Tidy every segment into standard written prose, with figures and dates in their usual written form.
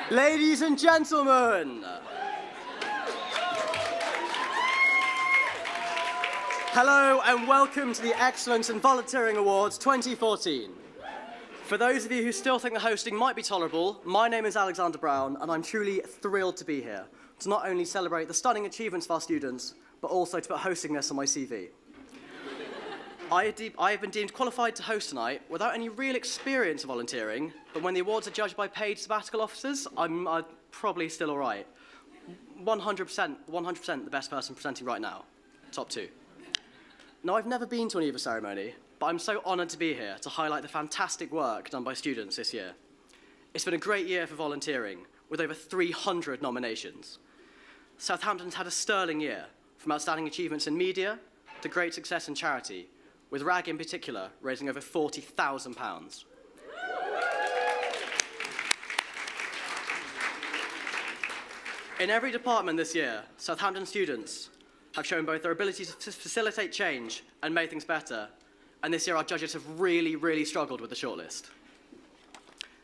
Ladies and gentlemen, hello and welcome to the Excellence in Volunteering Awards 2014. For those of you who still think the hosting might be tolerable, my name is Alexander Brown and I'm truly thrilled to be here to not only celebrate the stunning achievements of our students, but also to put hosting this on my CV. I have been deemed qualified to host tonight without any real experience of volunteering, but when the awards are judged by paid sabbatical officers, I'm probably still all right. 100% the best person presenting right now. Top 2. Now, I've never been to an EVA ceremony, but I'm so honoured to be here to highlight the fantastic work done by students this year. It's been a great year for volunteering, with over 300 nominations. Southampton's had a sterling year, from outstanding achievements in media to great success in charity, with RAG in particular raising over £40,000. In every department this year, Southampton students have shown both their ability to facilitate change and make things better, and this year our judges have really struggled with the shortlist.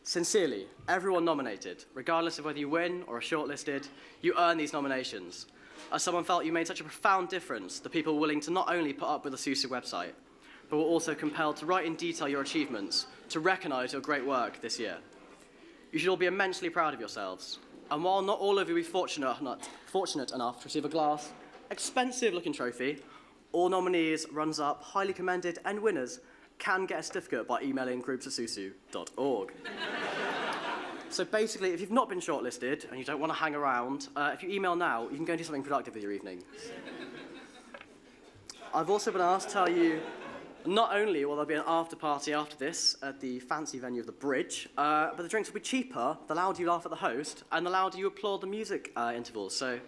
Sincerely, everyone nominated, regardless of whether you win or are shortlisted, you earn these nominations. As someone felt you made such a profound difference to people willing to not only put up with the SUSU website, but were also compelled to write in detail your achievements, to recognise your great work this year. You should all be immensely proud of yourselves. And while not all of you will be fortunate enough to receive a glass, expensive-looking trophy, all nominees, runners-up, highly commended, and winners can get a certificate by emailing groups@susu.org. So basically, if you've not been shortlisted and you don't want to hang around, if you email now, you can go and do something productive with your evening. I've also been asked to tell you not only will there be an after party after this at the fancy venue of the Bridge, but the drinks will be cheaper the louder you laugh at the host and the louder you applaud the music intervals. So.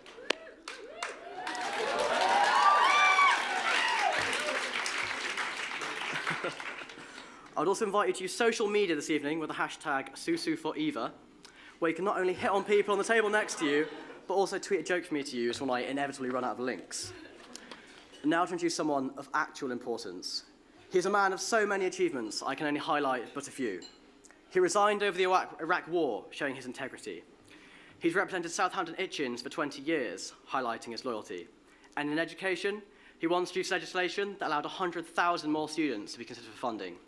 I'd also invite you to use social media this evening with the hashtag #SusuForEva, where you can not only hit on people on the table next to you, but also tweet a joke for me to use when I inevitably run out of links. Now to introduce someone of actual importance. He's a man of so many achievements, I can only highlight but a few. He resigned over the Iraq War, showing his integrity. He's represented Southampton Itchins for 20 years, highlighting his loyalty. And in education, he once introduced legislation that allowed 100,000 more students to be considered for funding.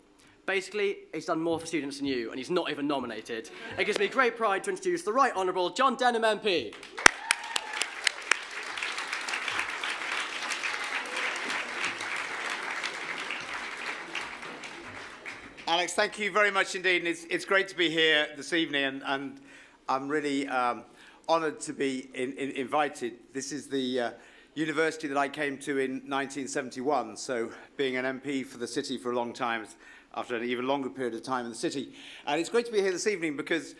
Basically, he's done more for students than you, and he's not even nominated. It gives me great pride to introduce the Right Honourable John Denham MP. Alex, thank you very much indeed. And it's great to be here this evening, and I'm really honoured to be invited. This is the university that I came to in 1971, so being an MP for the city for a long time, after an even longer period of time in the city. And it's great to be here this evening because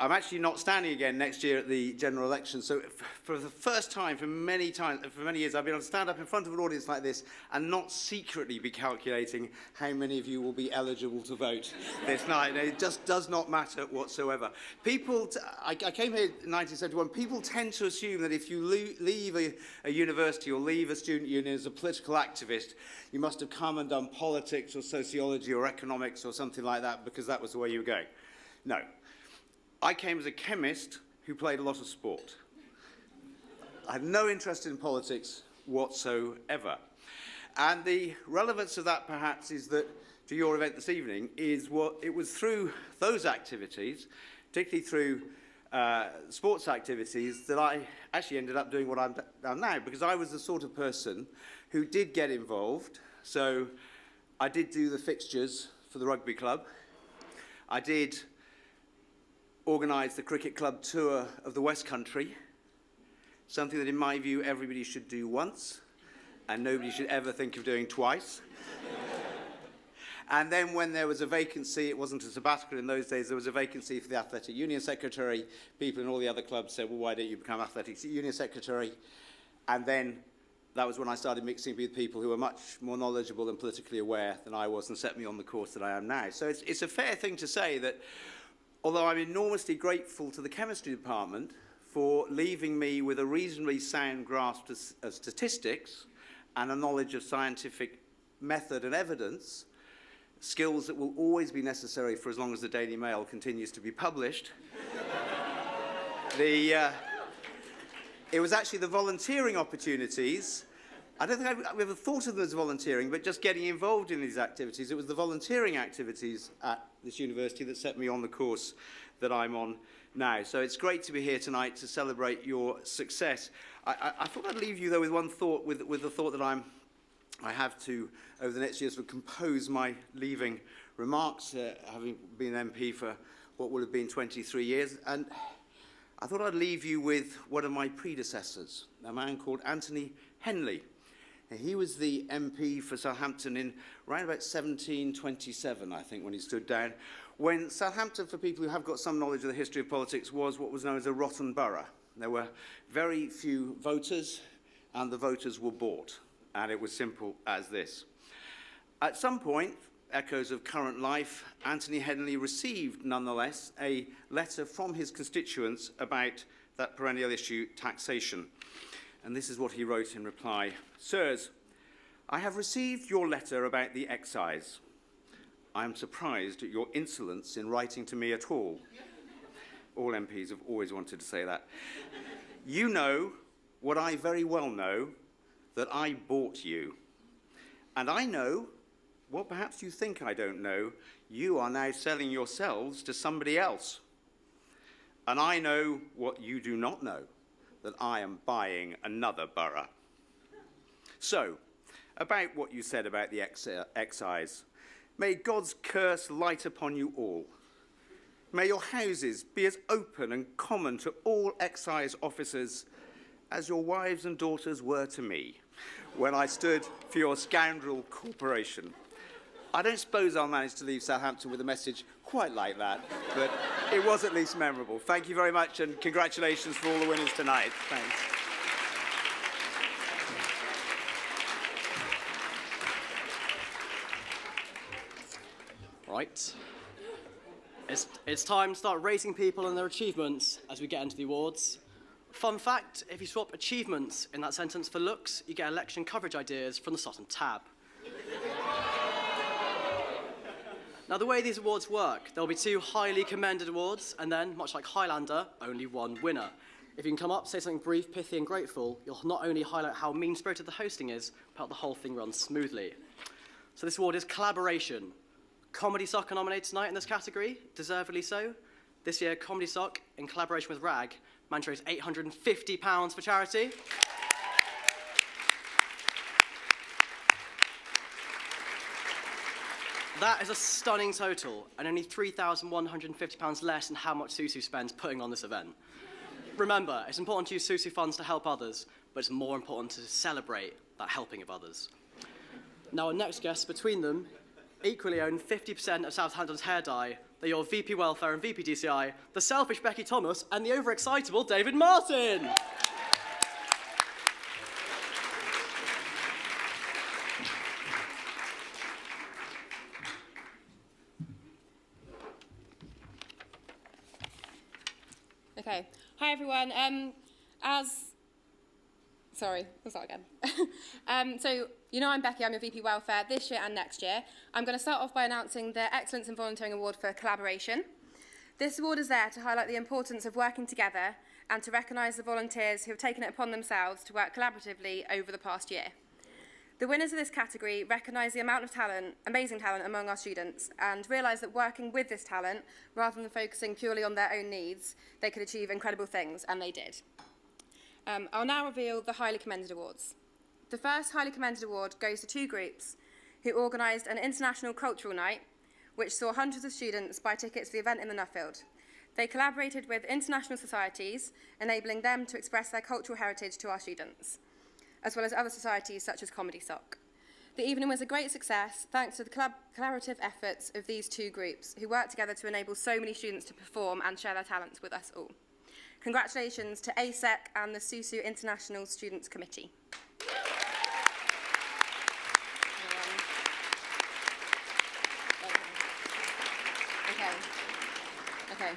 I'm actually not standing again next year at the general election. So for the first time for many years, I've been able to stand up in front of an audience like this and not secretly be calculating how many of you will be eligible to vote this night. It just does not matter whatsoever. I came here in 1971. People tend to assume that if you leave a university or leave a student union as a political activist, you must have come and done politics or sociology or economics or something like that because that was the way you were going. No. I came as a chemist who played a lot of sport. I had no interest in politics whatsoever. And the relevance of that, perhaps, is that, to your event this evening, it was through those activities, particularly through sports activities, that I actually ended up doing what I'm now, because I was the sort of person who did get involved. So I did do the fixtures for the rugby club. I did organised the cricket club tour of the West Country, something that in my view everybody should do once and nobody should ever think of doing twice. And then when there was a vacancy, it wasn't a sabbatical in those days, there was a vacancy for the athletic union secretary. People in all the other clubs said, well, why don't you become athletic union secretary? And then that was when I started mixing with people who were much more knowledgeable and politically aware than I was and set me on the course that I am now. So it's a fair thing to say that although I'm enormously grateful to the chemistry department for leaving me with a reasonably sound grasp of statistics and a knowledge of scientific method and evidence, skills that will always be necessary for as long as the Daily Mail continues to be published, It was actually the volunteering opportunities. I don't think I've ever thought of them as volunteering, but just getting involved in these activities. It was the volunteering activities at this university that set me on the course that I'm on now. So it's great to be here tonight to celebrate your success. I thought I'd leave you, though, with one thought, with the thought that I have to, over the next years, to compose my leaving remarks, having been MP for what would have been 23 years. And I thought I'd leave you with one of my predecessors, a man called Anthony Henley. He was the MP for Southampton in around about 1727, I think, when he stood down, when Southampton, for people who have got some knowledge of the history of politics, was what was known as a rotten borough. There were very few voters, and the voters were bought, and it was simple as this. At some point, echoes of current life, Anthony Henley received, nonetheless, a letter from his constituents about that perennial issue, taxation. And this is what he wrote in reply. Sirs, I have received your letter about the excise. I am surprised at your insolence in writing to me at all. All MPs have always wanted to say that. You know what I very well know, that I bought you. And I know what perhaps you think I don't know, you are now selling yourselves to somebody else. And I know what you do not know, that I am buying another borough. So, about what you said about the excise, may God's curse light upon you all. May your houses be as open and common to all excise officers as your wives and daughters were to me when I stood for your scoundrel corporation. I don't suppose I'll manage to leave Southampton with a message quite like that, but it was at least memorable. Thank you very much, and congratulations for all the winners tonight. Thanks. Right. It's time to start rating people and their achievements as we get into the awards. Fun fact, if you swap achievements in that sentence for looks, you get election coverage ideas from the Sutton tab. Now, the way these awards work, there'll be 2 highly commended awards, and then, much like Highlander, only 1 winner. If you can come up, say something brief, pithy, and grateful, you'll not only highlight how mean-spirited the hosting is, but how the whole thing runs smoothly. So this award is Collaboration. Comedy Sock are nominated tonight in this category, deservedly so. This year, Comedy Sock, in collaboration with RAG, managed to raise £850 for charity. That is a stunning total, and only £3,150 less than how much Susu spends putting on this event. Remember, it's important to use Susu funds to help others, but it's more important to celebrate that helping of others. Now, our next guests between them equally own 50% of Southampton's hair dye. They're your VP Welfare and VP DCI, the selfish Becky Thomas, and the overexcitable David Martin. Okay. Hi, everyone. Sorry, we'll start again. So, you know I'm Becky, I'm your VP Welfare this year and next year. I'm going to start off by announcing the Excellence in Volunteering Award for Collaboration. This award is there to highlight the importance of working together and to recognise the volunteers who have taken it upon themselves to work collaboratively over the past year. The winners of this category recognise the amount of talent, amazing talent among our students, and realise that working with this talent, rather than focusing purely on their own needs, they could achieve incredible things, and they did. I'll now reveal the Highly Commended Awards. The first Highly Commended Award goes to 2 groups who organised an international cultural night, which saw hundreds of students buy tickets to the event in the Nuffield. They collaborated with international societies, enabling them to express their cultural heritage to our students, as well as other societies such as Comedy Sock. The evening was a great success thanks to the collaborative efforts of these 2 groups who worked together to enable so many students to perform and share their talents with us all. Congratulations to ASEC and the SUSU International Students Committee. Okay.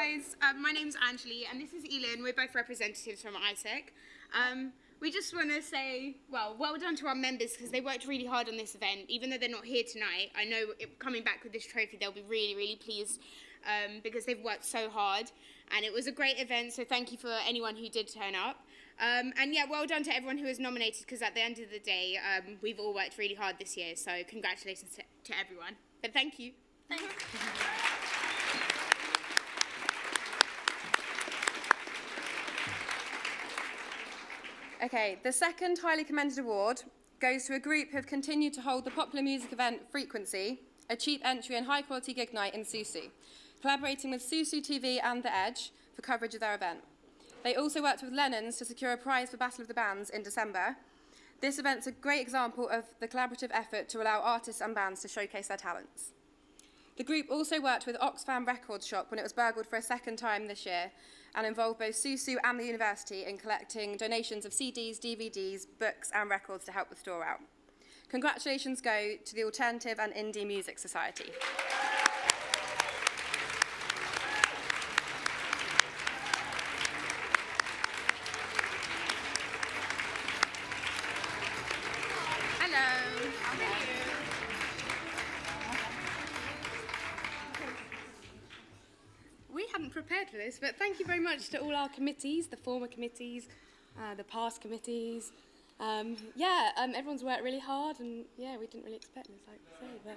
guys, my name's Anjali and this is Elin. We're both representatives from ISEC. We just want to say, well done to our members because they worked really hard on this event. Even though they're not here tonight, I know coming back with this trophy, they'll be really, really pleased because they've worked so hard. And it was a great event, so thank you for anyone who did turn up. And yeah, well done to everyone who was nominated because at the end of the day, we've all worked really hard this year. So congratulations to everyone. But thank you. Thank you. Okay, the second highly commended award goes to a group who have continued to hold the popular music event Frequency, a cheap entry and high quality gig night in Susu, collaborating with Susu TV and The Edge for coverage of their event. They also worked with Lennon's to secure a prize for Battle of the Bands in December. This event's a great example of the collaborative effort to allow artists and bands to showcase their talents. The group also worked with Oxfam Records Shop when it was burgled for a second time this year and involved both Susu and the university in collecting donations of CDs, DVDs, books and records to help the store out. Congratulations go to the Alternative and Indie Music Society. Prepared for this, but thank you very much to all our committees, the former committees, the past committees. Everyone's worked really hard, and yeah, we didn't really expect this, like I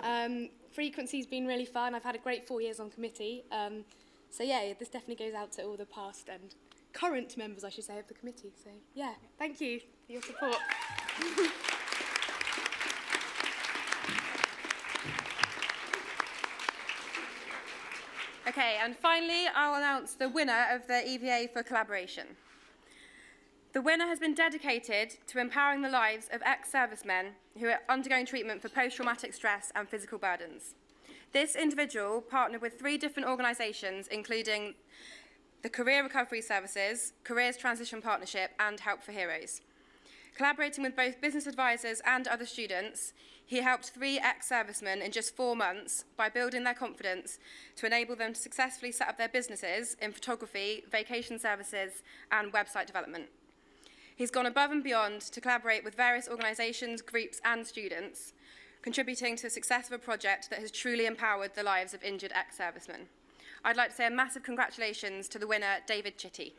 say, but Frequency's been really fun. I've had a great 4 years on committee, so yeah, this definitely goes out to all the past and current members, I should say, of the committee. So yeah, thank you for your support. Okay, and finally, I'll announce the winner of the EVA for collaboration. The winner has been dedicated to empowering the lives of ex-servicemen who are undergoing treatment for post-traumatic stress and physical burdens. This individual partnered with 3 different organisations, including the Career Recovery Services, Careers Transition Partnership, and Help for Heroes. Collaborating with both business advisors and other students, he helped 3 ex-servicemen in just 4 months by building their confidence to enable them to successfully set up their businesses in photography, vacation services, and website development. He's gone above and beyond to collaborate with various organisations, groups, and students, contributing to the success of a project that has truly empowered the lives of injured ex-servicemen. I'd like to say a massive congratulations to the winner, David Chitty.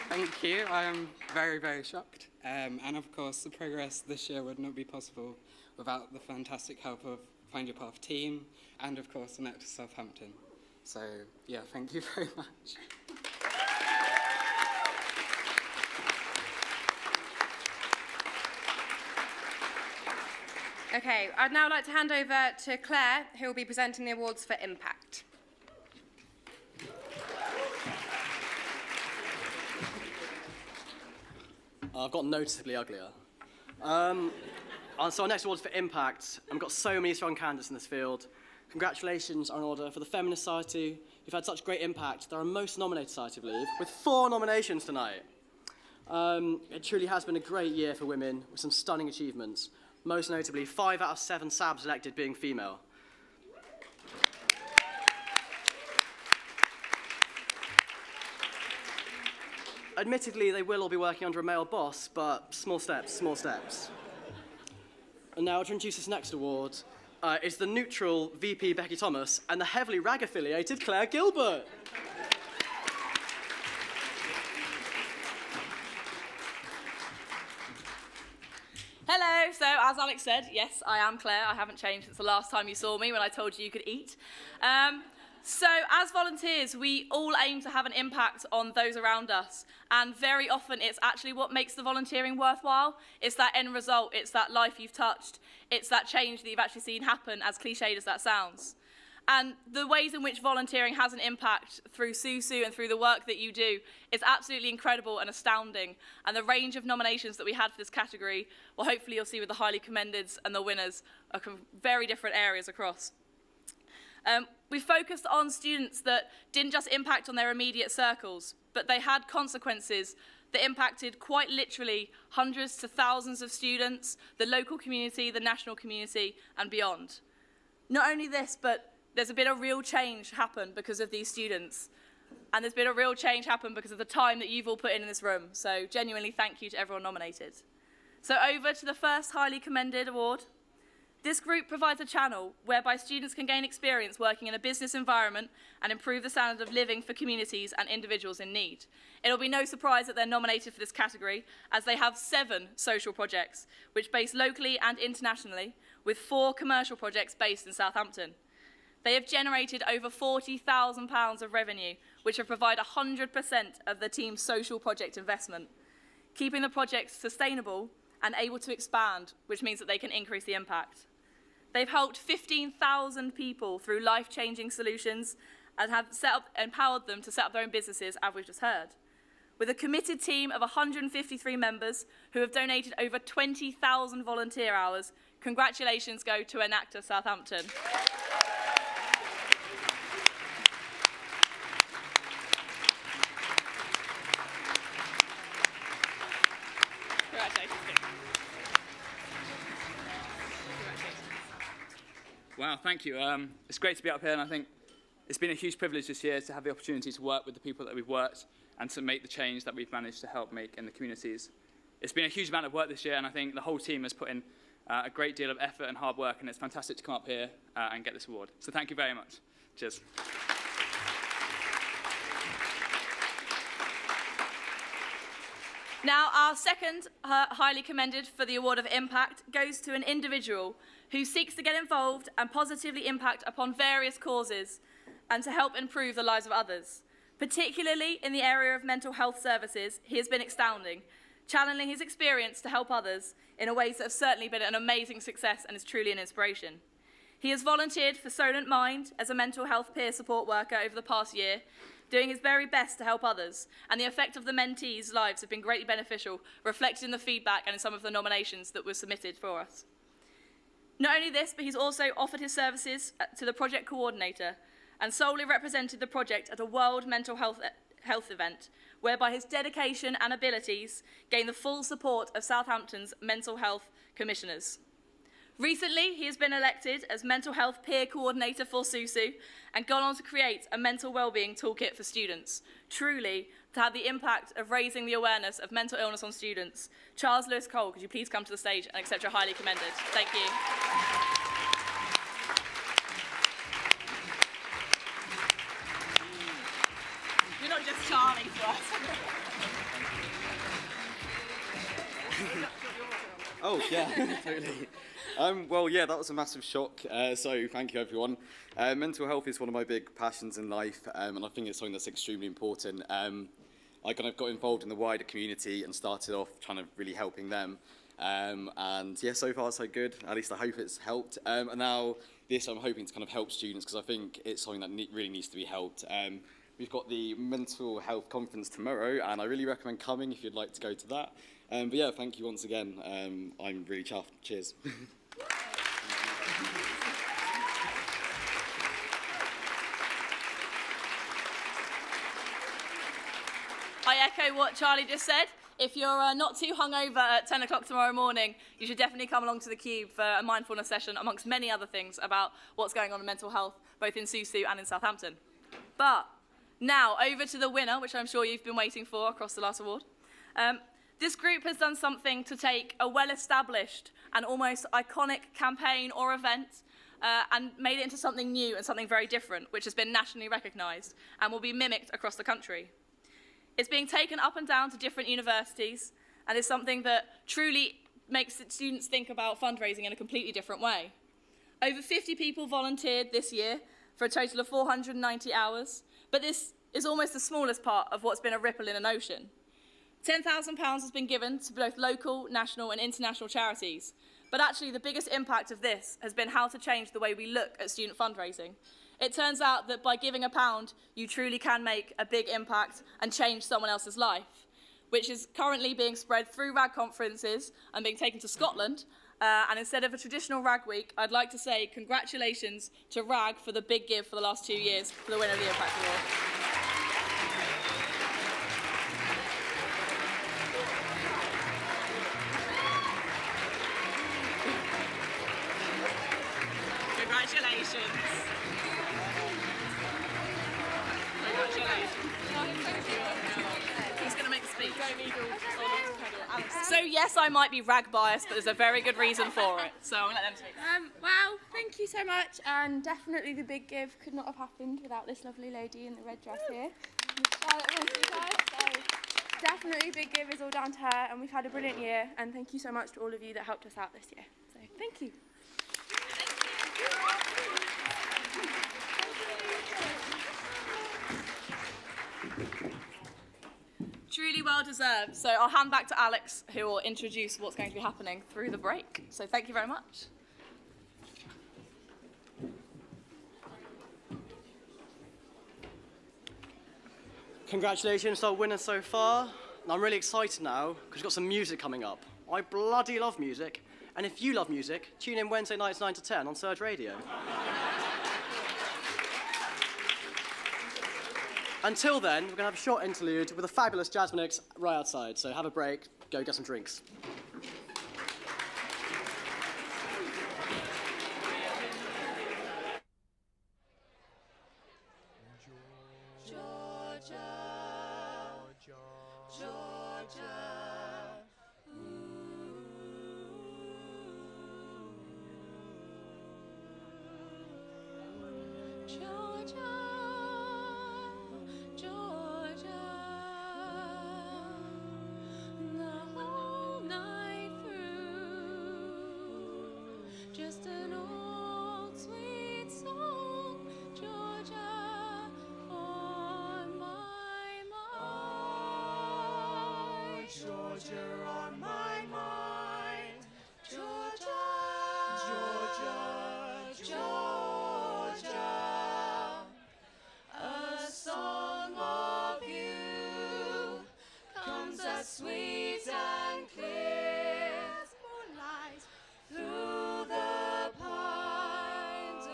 Thank you. I am very, very shocked. And of course, the progress this year would not be possible without the fantastic help of Find Your Path team and, of course, the Nectar Southampton. So, yeah, thank you very much. Okay, I'd now like to hand over to Claire, who will be presenting the awards for Impact. I've got noticeably uglier. So our next award's for Impact. And we've got so many strong candidates in this field. Congratulations are in order for the Feminist Society, who've had such great impact. They're our most nominated society, I believe, with 4 nominations tonight. It truly has been a great year for women, with some stunning achievements. Most notably, 5 out of 7 SABs elected being female. Admittedly, they will all be working under a male boss, but small steps, small steps. And now to introduce this next award is the neutral VP Becky Thomas and the heavily RAG-affiliated Claire Gilbert. Hello, so as Alex said, yes, I am Claire. I haven't changed since the last time you saw me when I told you could eat. So as volunteers, we all aim to have an impact on those around us. And very often it's actually what makes the volunteering worthwhile. It's that end result, it's that life you've touched, it's that change that you've actually seen happen, as cliched as that sounds. And the ways in which volunteering has an impact through Susu and through the work that you do is absolutely incredible and astounding. And the range of nominations that we had for this category, well, hopefully you'll see with the highly commendeds and the winners are from very different areas across. We focused on students that didn't just impact on their immediate circles, but they had consequences that impacted quite literally hundreds to thousands of students, the local community, the national community, and beyond. Not only this, but there's been a real change happen because of these students. And there's been a real change happen because of the time that you've all put in this room. So genuinely thank you to everyone nominated. So over to the first highly commended award. This group provides a channel whereby students can gain experience working in a business environment and improve the standard of living for communities and individuals in need. It'll be no surprise that they're nominated for this category, as they have 7 social projects, which base locally and internationally, with 4 commercial projects based in Southampton. They have generated over £40,000 of revenue, which will provide 100% of the team's social project investment, keeping the projects sustainable and able to expand, which means that they can increase the impact. They've helped 15,000 people through life-changing solutions and have empowered them to set up their own businesses, as we've just heard. With a committed team of 153 members who have donated over 20,000 volunteer hours, congratulations go to Enacta Southampton. Wow, thank you. It's great to be up here, and I think it's been a huge privilege this year to have the opportunity to work with the people that we've worked and to make the change that we've managed to help make in the communities. It's been a huge amount of work this year, and I think the whole team has put in a great deal of effort and hard work, and it's fantastic to come up here and get this award. So thank you very much. Cheers. Now, our second highly commended for the Award of Impact goes to an individual who seeks to get involved and positively impact upon various causes and to help improve the lives of others. Particularly in the area of mental health services, he has been astounding, channeling his experience to help others in ways that have certainly been an amazing success and is truly an inspiration. He has volunteered for Solent Mind as a mental health peer support worker over the past year, doing his very best to help others, and the effect of the mentees' lives have been greatly beneficial, reflected in the feedback and in some of the nominations that were submitted for us. Not only this, but he's also offered his services to the project coordinator and solely represented the project at a World Mental Health event, whereby his dedication and abilities gained the full support of Southampton's mental health commissioners. Recently, he has been elected as Mental Health Peer Coordinator for SUSU and gone on to create a mental wellbeing toolkit for students, truly to have the impact of raising the awareness of mental illness on students. Charles Lewis Cole, could you please come to the stage and accept your highly commended? Thank you. You're not just charming to us. Oh, yeah, totally. Well, yeah, that was a massive shock, so thank you, everyone. Mental health is one of my big passions in life, and I think it's something that's extremely important. I kind of got involved in the wider community and started off trying to really helping them. And yeah, so far so good. At least I hope it's helped. And now this I'm hoping to kind of help students, because I think it's something that really needs to be helped. We've got the mental health conference tomorrow, and I really recommend coming if you'd like to go to that. But yeah, thank you once again. I'm really chuffed. Cheers. I echo what Charlie just said. If you're not too hungover at 10 o'clock tomorrow morning, you should definitely come along to the Cube for a mindfulness session, amongst many other things, about what's going on in mental health, both in SUSU and in Southampton. But now, over to the winner, which I'm sure you've been waiting for across the last award. This group has done something to take a well-established and almost iconic campaign or event and made it into something new and something very different, which has been nationally recognised and will be mimicked across the country. It's being taken up and down to different universities and is something that truly makes students think about fundraising in a completely different way. Over 50 people volunteered this year for a total of 490 hours, but this is almost the smallest part of what's been a ripple in an ocean. £10,000 has been given to both local, national and international charities, but actually the biggest impact of this has been how to change the way we look at student fundraising. It turns out that by giving £1, you truly can make a big impact and change someone else's life, which is currently being spread through RAD conferences and being taken to Scotland And instead of a traditional Rag Week, I'd like to say congratulations to Rag for the big give for the last 2 years for the winner of the Impact Award. Congratulations. Congratulations. Who's going to make the speech? So yes, I might be rag biased, but there's a very good reason for it. So I'm going to let them speak. Wow, thank you so much. And definitely the big give could not have happened without this lovely lady in the red dress here. Charlotte runs you guys, so definitely big give is all down to her. And we've had a brilliant year. And thank you so much to all of you that helped us out this year. So thank you. Truly well deserved. So I'll hand back to Alex, who will introduce what's going to be happening through the break. So thank you very much. Congratulations to our winners so far. And I'm really excited now because we've got some music coming up. I bloody love music. And if you love music, tune in Wednesday nights 9 to 10 on Surge Radio. Until then, we're going to have a short interlude with a fabulous jazz mix right outside. So have a break, go get some drinks. Just an old sweet song, Georgia, on my mind. Georgia on my mind. Georgia, Georgia, Georgia. A song of you comes as sweet and clear as moonlight through the pines.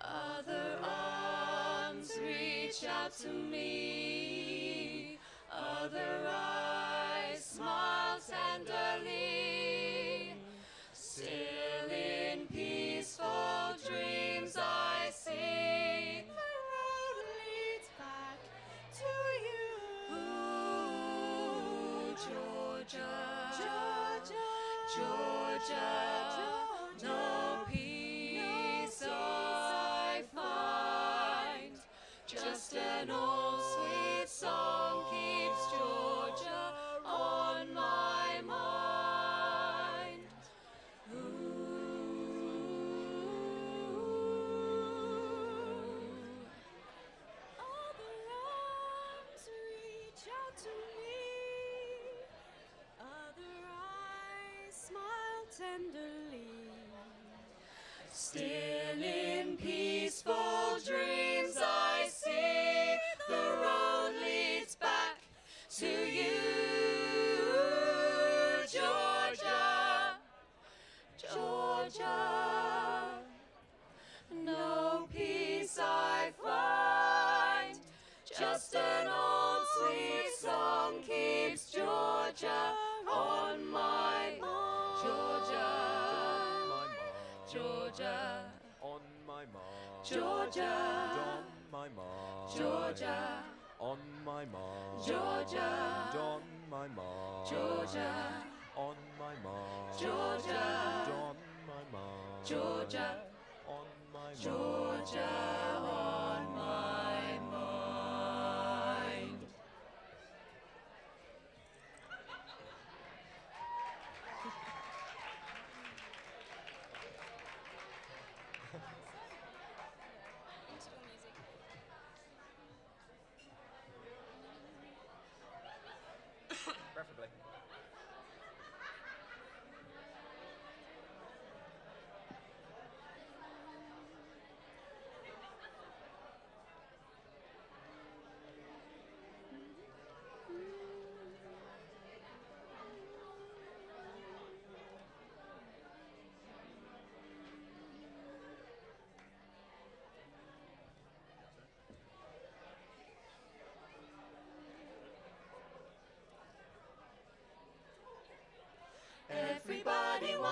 Other arms reach out to me, other eyes smile tenderly. Still in peaceful dreams I see the road leads back to you. Georgia, Georgia, Georgia, no peace I find. Just an old sweet song keeps Georgia on my mind. Other arms reach out to me, other eyes smile tenderly. Still in peaceful dreams I see the road leads back to you. Georgia, Georgia, no peace I find. Just an old sweet song keeps Georgia on my mind. Georgia, Georgia, On my mark, Georgia, on my mark, Georgia, on my mark, Georgia, on my mark, Georgia, on my mark, Georgia, on my mark, Georgia, on my mark. Georgia on my mind. Preferably.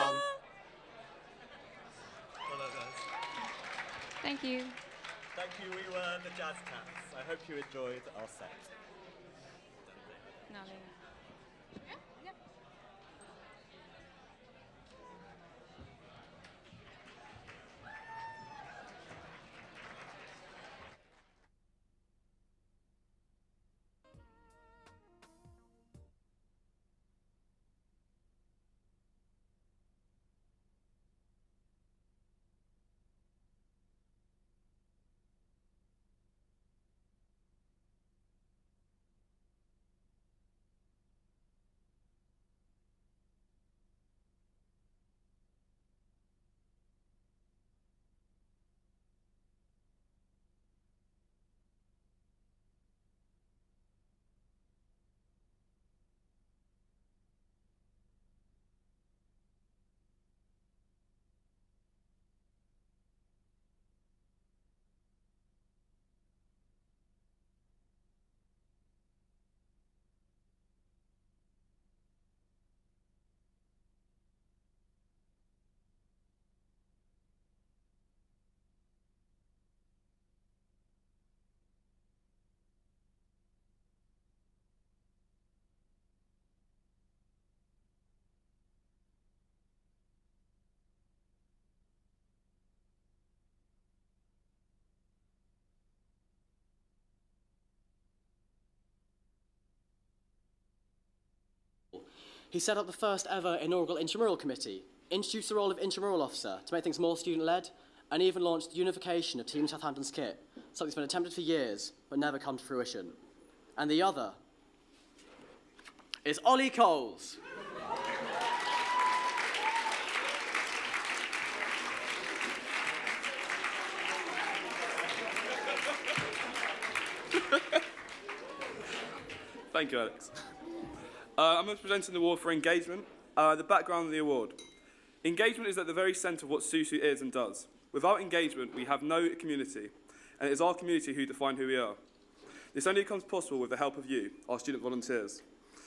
dum. Thank you. Thank you, we were the Jazz Cats. I hope you enjoyed our set. No, no. He set up the first ever inaugural intramural committee, introduced the role of intramural officer to make things more student-led, and even launched the unification of Team Southampton's kit, something that's been attempted for years but never come to fruition. And the other is Ollie Coles. Thank you, Alex. I'm presenting the award for engagement. The background of the award. Engagement is at the very centre of what SUSU is and does. Without engagement, we have no community, and it is our community who define who we are. This only becomes possible with the help of you, our student volunteers,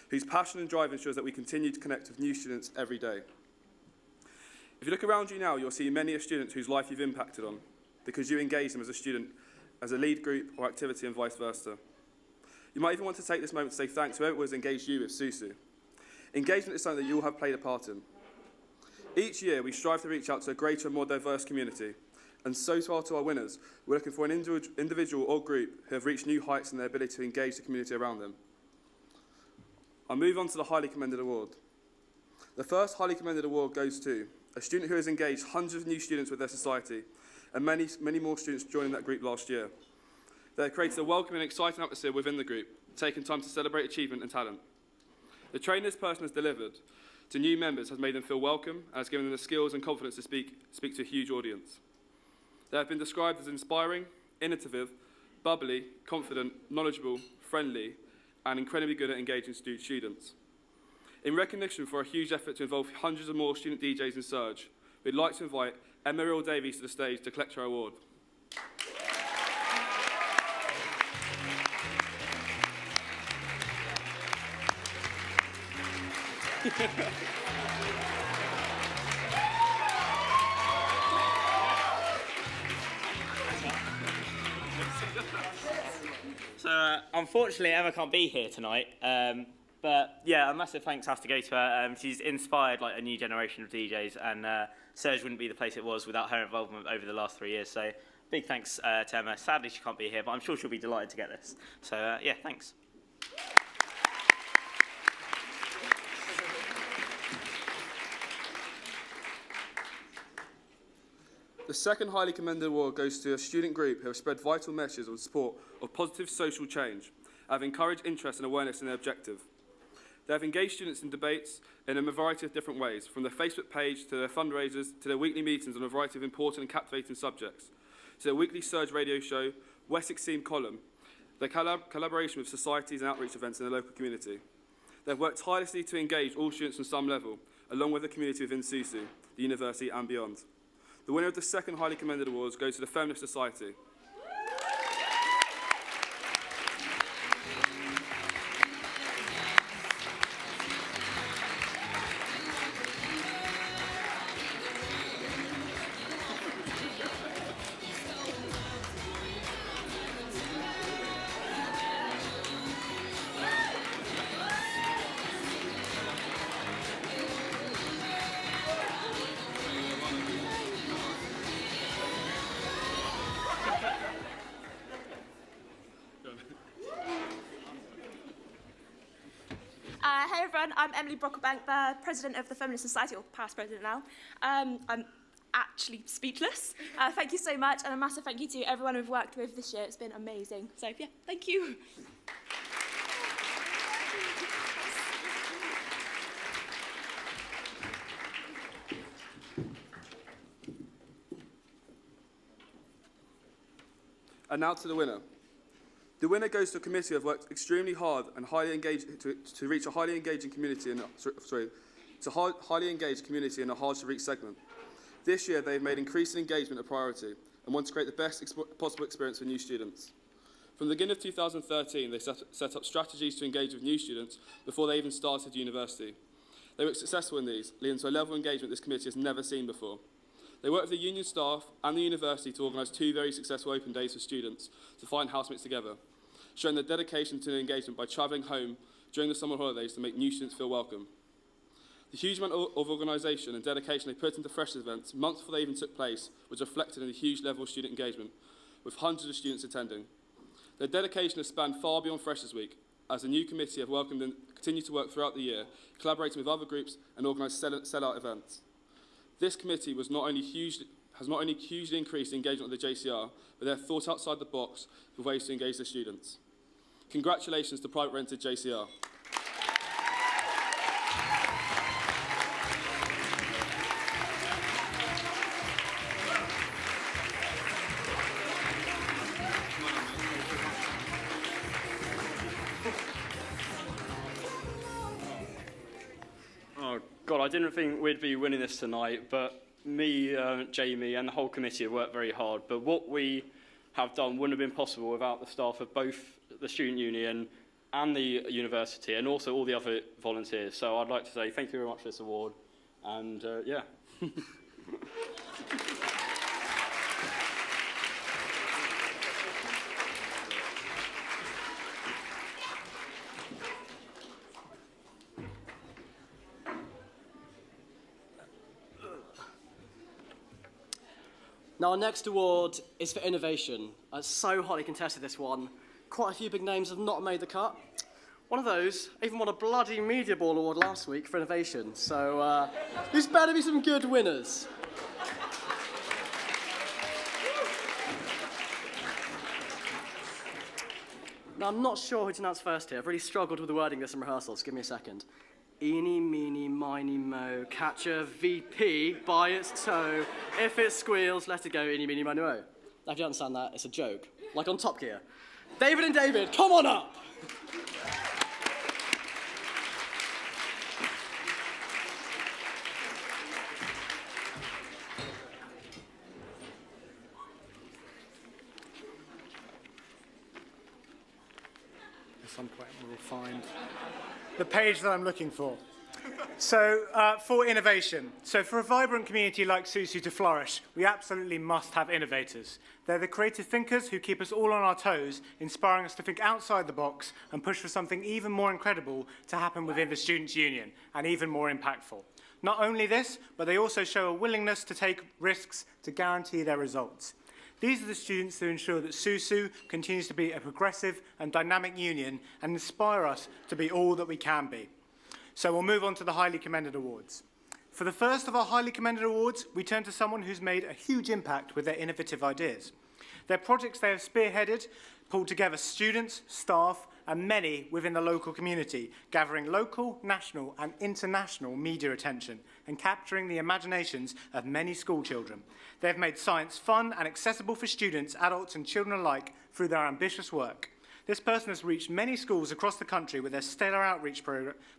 whose passion and drive ensures that we continue to connect with new students every day. If you look around you now, you'll see many of students whose life you've impacted on, because you engage them as a student, as a lead group or activity, and vice versa. You might even want to take this moment to say thanks to whoever was engaged you with SUSU. Engagement is something that you all have played a part in. Each year, we strive to reach out to a greater and more diverse community, and so far to our winners, we're looking for an individual or group who have reached new heights in their ability to engage the community around them. I'll move on to the highly commended award. The first highly commended award goes to a student who has engaged hundreds of new students with their society, and many more students joining that group last year. They have created a welcoming and exciting atmosphere within the group, taking time to celebrate achievement and talent. The training this person has delivered to new members has made them feel welcome and has given them the skills and confidence to speak to a huge audience. They have been described as inspiring, innovative, bubbly, confident, knowledgeable, friendly, and incredibly good at engaging students. In recognition for a huge effort to involve hundreds of more student DJs in Surge, we'd like to invite Emma Rill Davies to the stage to collect her award. So, unfortunately, Emma can't be here tonight. But yeah, a massive thanks has to go to her. She's inspired like a new generation of DJs, and Surge wouldn't be the place it was without her involvement over the last 3 years. So, big thanks to Emma. Sadly, she can't be here, but I'm sure she'll be delighted to get this. So, yeah, thanks. The second highly commended award goes to a student group who have spread vital messages of support of positive social change, have encouraged interest and awareness in their objective. They have engaged students in debates in a variety of different ways, from their Facebook page to their fundraisers to their weekly meetings on a variety of important and captivating subjects, to their weekly Surge radio show, Wessex Theme column, their collaboration with societies and outreach events in the local community. They've worked tirelessly to engage all students on some level, along with the community within SUSU, the university and beyond. The winner of the second highly commended awards goes to the Feminist Society. Hey everyone, I'm Emily Brocklebank, the president of the Feminist Society, or past president now. I'm actually speechless. Thank you so much, and a massive thank you to everyone we've worked with this year. It's been amazing. So yeah, thank you. And now to the winner. The winner goes to a committee who have worked extremely hard and highly engaged to reach a highly engaging community in highly engaged community in a hard to reach segment. This year they've made increasing engagement a priority and want to create the best possible experience for new students. From the beginning of 2013, they set up strategies to engage with new students before they even started university. They were successful in these, leading to a level of engagement this committee has never seen before. They worked with the union staff and the university to organise 2 very successful open days for students to find housemates together, showing their dedication to the engagement by travelling home during the summer holidays to make new students feel welcome. The huge amount of organisation and dedication they put into freshers events months before they even took place was reflected in the huge level of student engagement, with hundreds of students attending. Their dedication has spanned far beyond Freshers' Week, as the new committee have welcomed and continue to work throughout the year, collaborating with other groups and organised sell-out events. This committee has not only hugely increased the engagement of the JCR, but they have thought outside the box for ways to engage their students. Congratulations to Private Rented JCR. Oh God, I didn't think we'd be winning this tonight, but me, Jamie and the whole committee have worked very hard. But what we have done wouldn't have been possible without the staff of both the Student Union and the university, and also all the other volunteers. So I'd like to say thank you very much for this award, and yeah. Now, our next award is for innovation. It's so hotly contested, this one. Quite a few big names have not made the cut. One of those even won a bloody Media Ball award last week for innovation. So there's better be some good winners. Now, I'm not sure who to announce first here. I've really struggled with the wording this in rehearsals. Give me a second. Eeny, meeny, miny, mo, catch a VP by its toe. If it squeals, let it go, eeny, meeny, miny, mo. Now, if you understand that, it's a joke. Like on Top Gear. David and David, come on up! At some point we'll find the page that I'm looking for. So, for innovation. So for a vibrant community like Susu to flourish, we absolutely must have innovators. They're the creative thinkers who keep us all on our toes, inspiring us to think outside the box and push for something even more incredible to happen within the Students' Union, and even more impactful. Not only this, but they also show a willingness to take risks to guarantee their results. These are the students who ensure that Susu continues to be a progressive and dynamic union and inspire us to be all that we can be. So we'll move on to the Highly Commended Awards. For the first of our Highly Commended Awards, we turn to someone who's made a huge impact with their innovative ideas. Their projects they have spearheaded pulled together students, staff, and many within the local community, gathering local, national, and international media attention and capturing the imaginations of many school children. They have made science fun and accessible for students, adults, and children alike through their ambitious work. This person has reached many schools across the country with their stellar outreach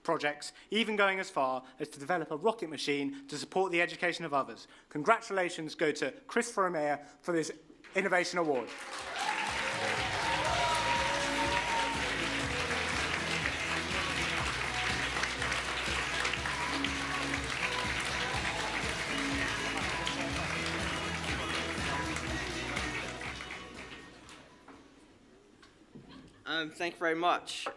projects, even going as far as to develop a rocket machine to support the education of others. Congratulations go to Chris Fromeyer for this Innovation Award. Thank you very much.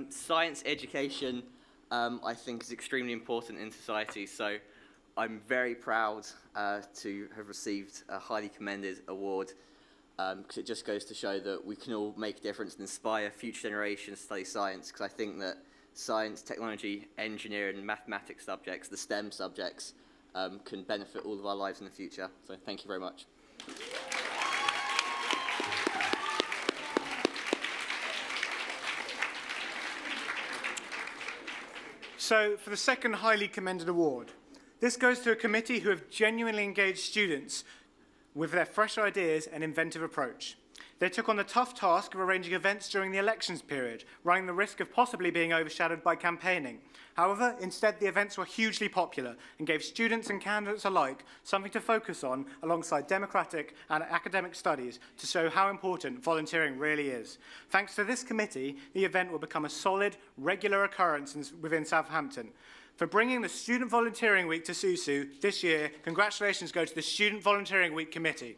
Science education, I think, is extremely important in society, so I'm very proud to have received a highly commended award, because it just goes to show that we can all make a difference and inspire future generations to study science, because I think that science, technology, engineering, and mathematics subjects, the STEM subjects, can benefit all of our lives in the future. So thank you very much. So for the second highly commended award, this goes to a committee who have genuinely engaged students with their fresh ideas and inventive approach. They took on the tough task of arranging events during the elections period, running the risk of possibly being overshadowed by campaigning. However, instead the events were hugely popular and gave students and candidates alike something to focus on alongside democratic and academic studies to show how important volunteering really is. Thanks to this committee, the event will become a solid, regular occurrence within Southampton. For bringing the Student Volunteering Week to Susu this year, congratulations go to the Student Volunteering Week Committee.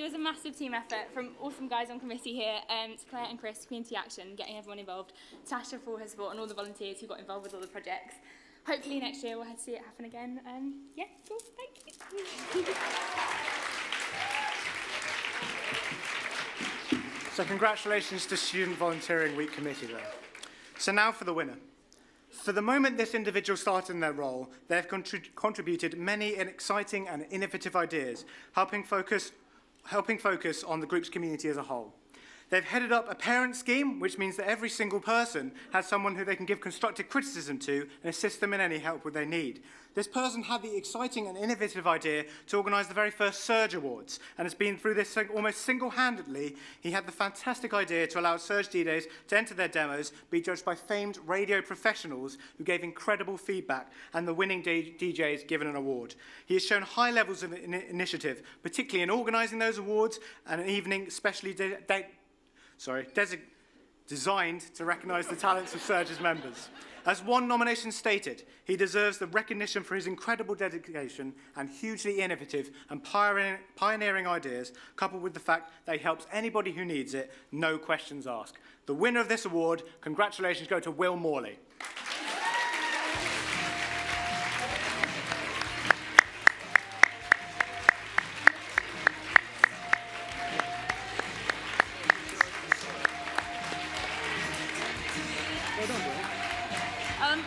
Was a massive team effort from awesome guys on committee here, to Claire and Chris, Community Action, getting everyone involved, Tasha for all her support, and all the volunteers who got involved with all the projects. Hopefully next year we'll see it happen again. Yeah, cool, thank you. So congratulations to Student Volunteering Week Committee then. So now for the winner. For the moment this individual started in their role, they have contributed many and exciting and innovative ideas, helping focus on the group's community as a whole. They've headed up a parent scheme, which means that every single person has someone who they can give constructive criticism to and assist them in any help they need. This person had the exciting and innovative idea to organise the very first Surge Awards, and has been through this almost single-handedly. He had the fantastic idea to allow Surge DJs to enter their demos, be judged by famed radio professionals who gave incredible feedback, and the winning DJs given an award. He has shown high levels of initiative, particularly in organising those awards, and an evening specially designed to recognise the talents of Surge's members. As one nomination stated, he deserves the recognition for his incredible dedication and hugely innovative and pioneering ideas, coupled with the fact that he helps anybody who needs it, no questions asked. The winner of this award, congratulations go to Will Morley.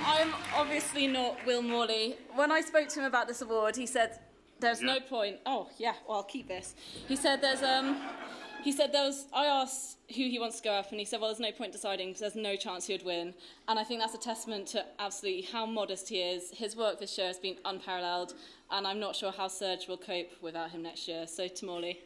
I'm obviously not Will Morley. When I spoke to him about this award, he said, there's no point. Oh, yeah, well, I'll keep this. He said I asked who he wants to go up, and he said, well, there's no point deciding because there's no chance he would win. And I think that's a testament to absolutely how modest he is. His work this year has been unparalleled, and I'm not sure how Surge will cope without him next year. So to Morley.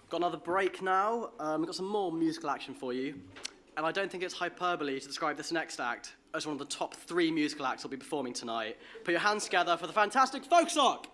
Got another break now. We've got some more musical action for you. And I don't think it's hyperbole to describe this next act as one of the top 3 musical acts we'll be performing tonight. Put your hands together for the fantastic Folk Sock!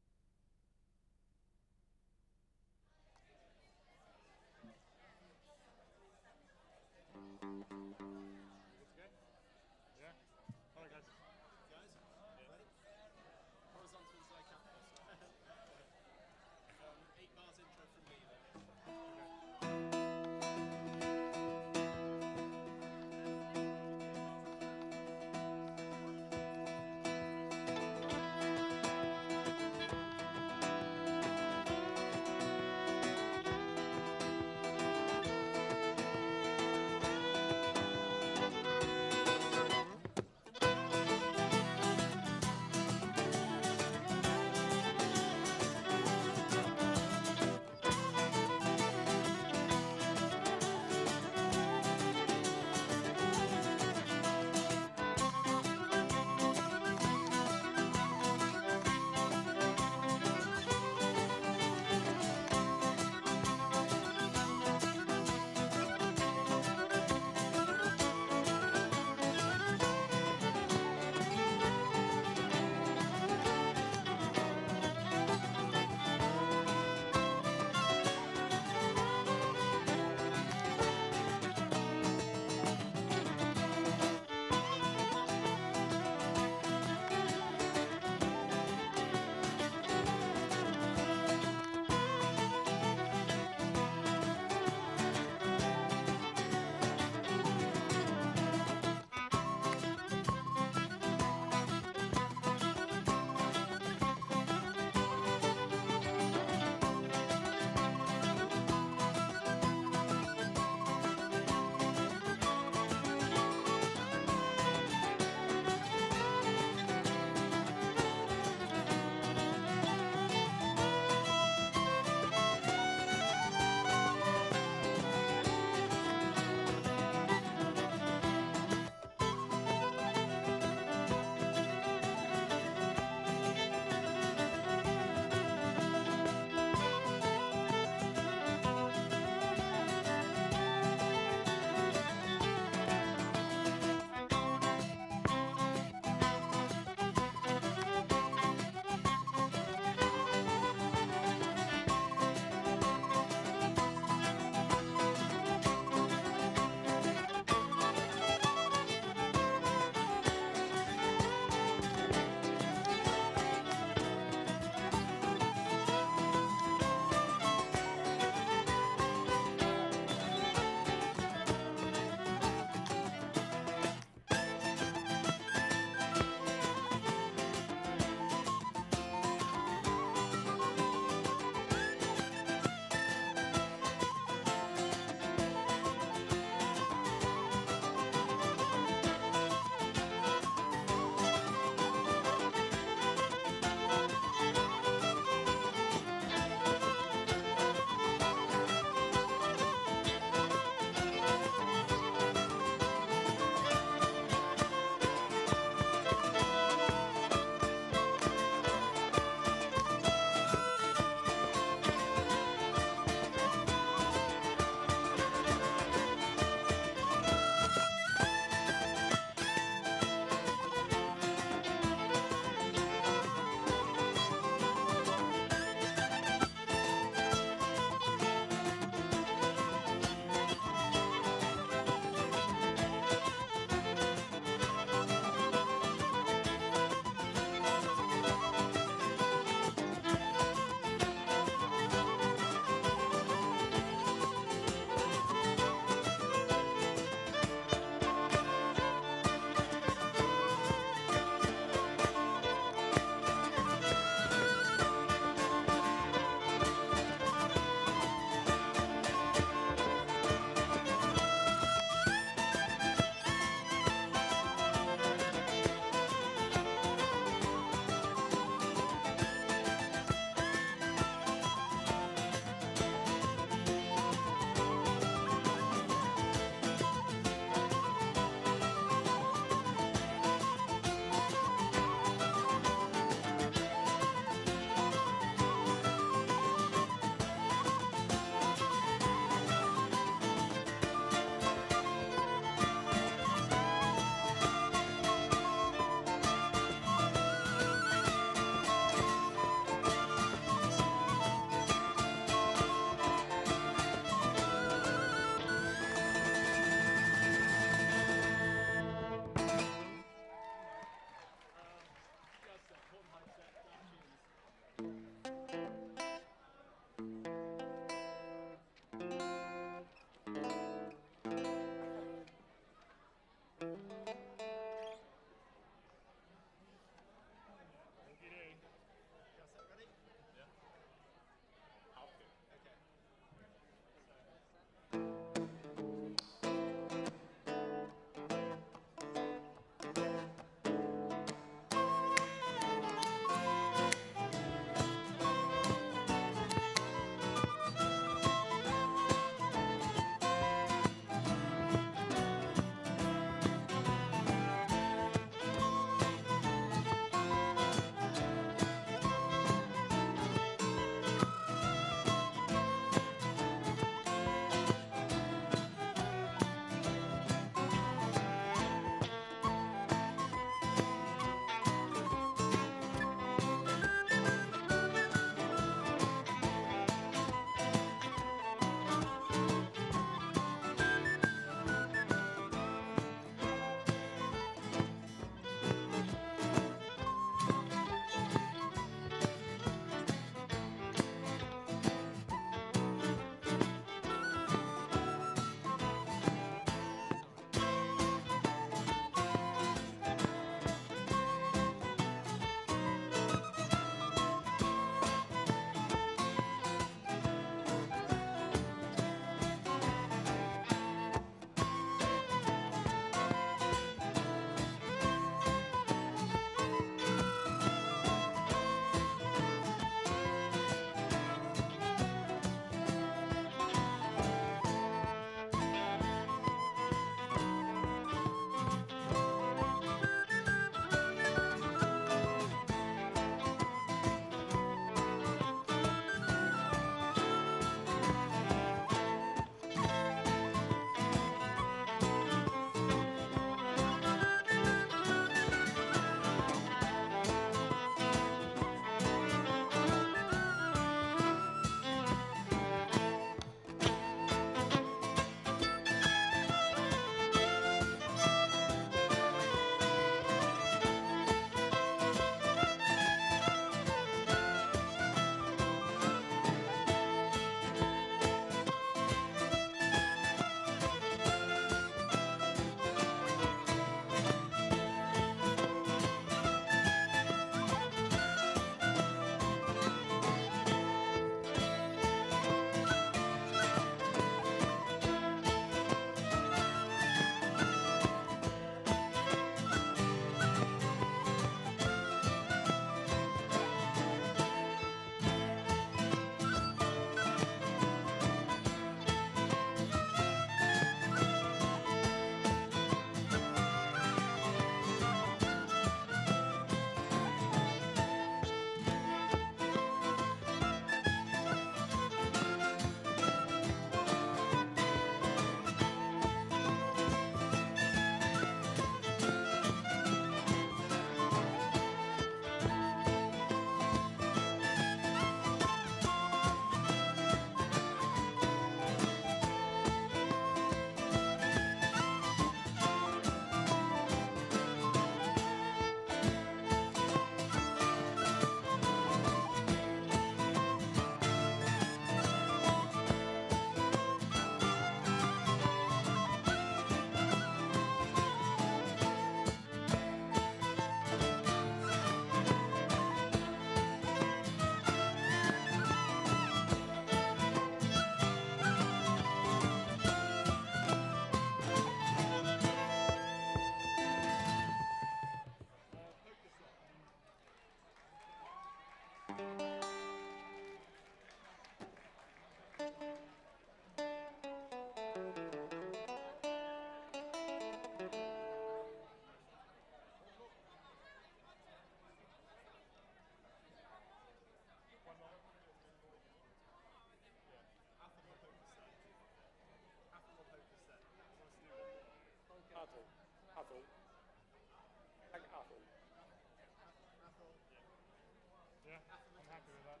Yeah, I'm happy with that.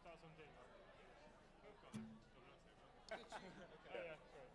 Starts on D, right? Oh, yeah, sure.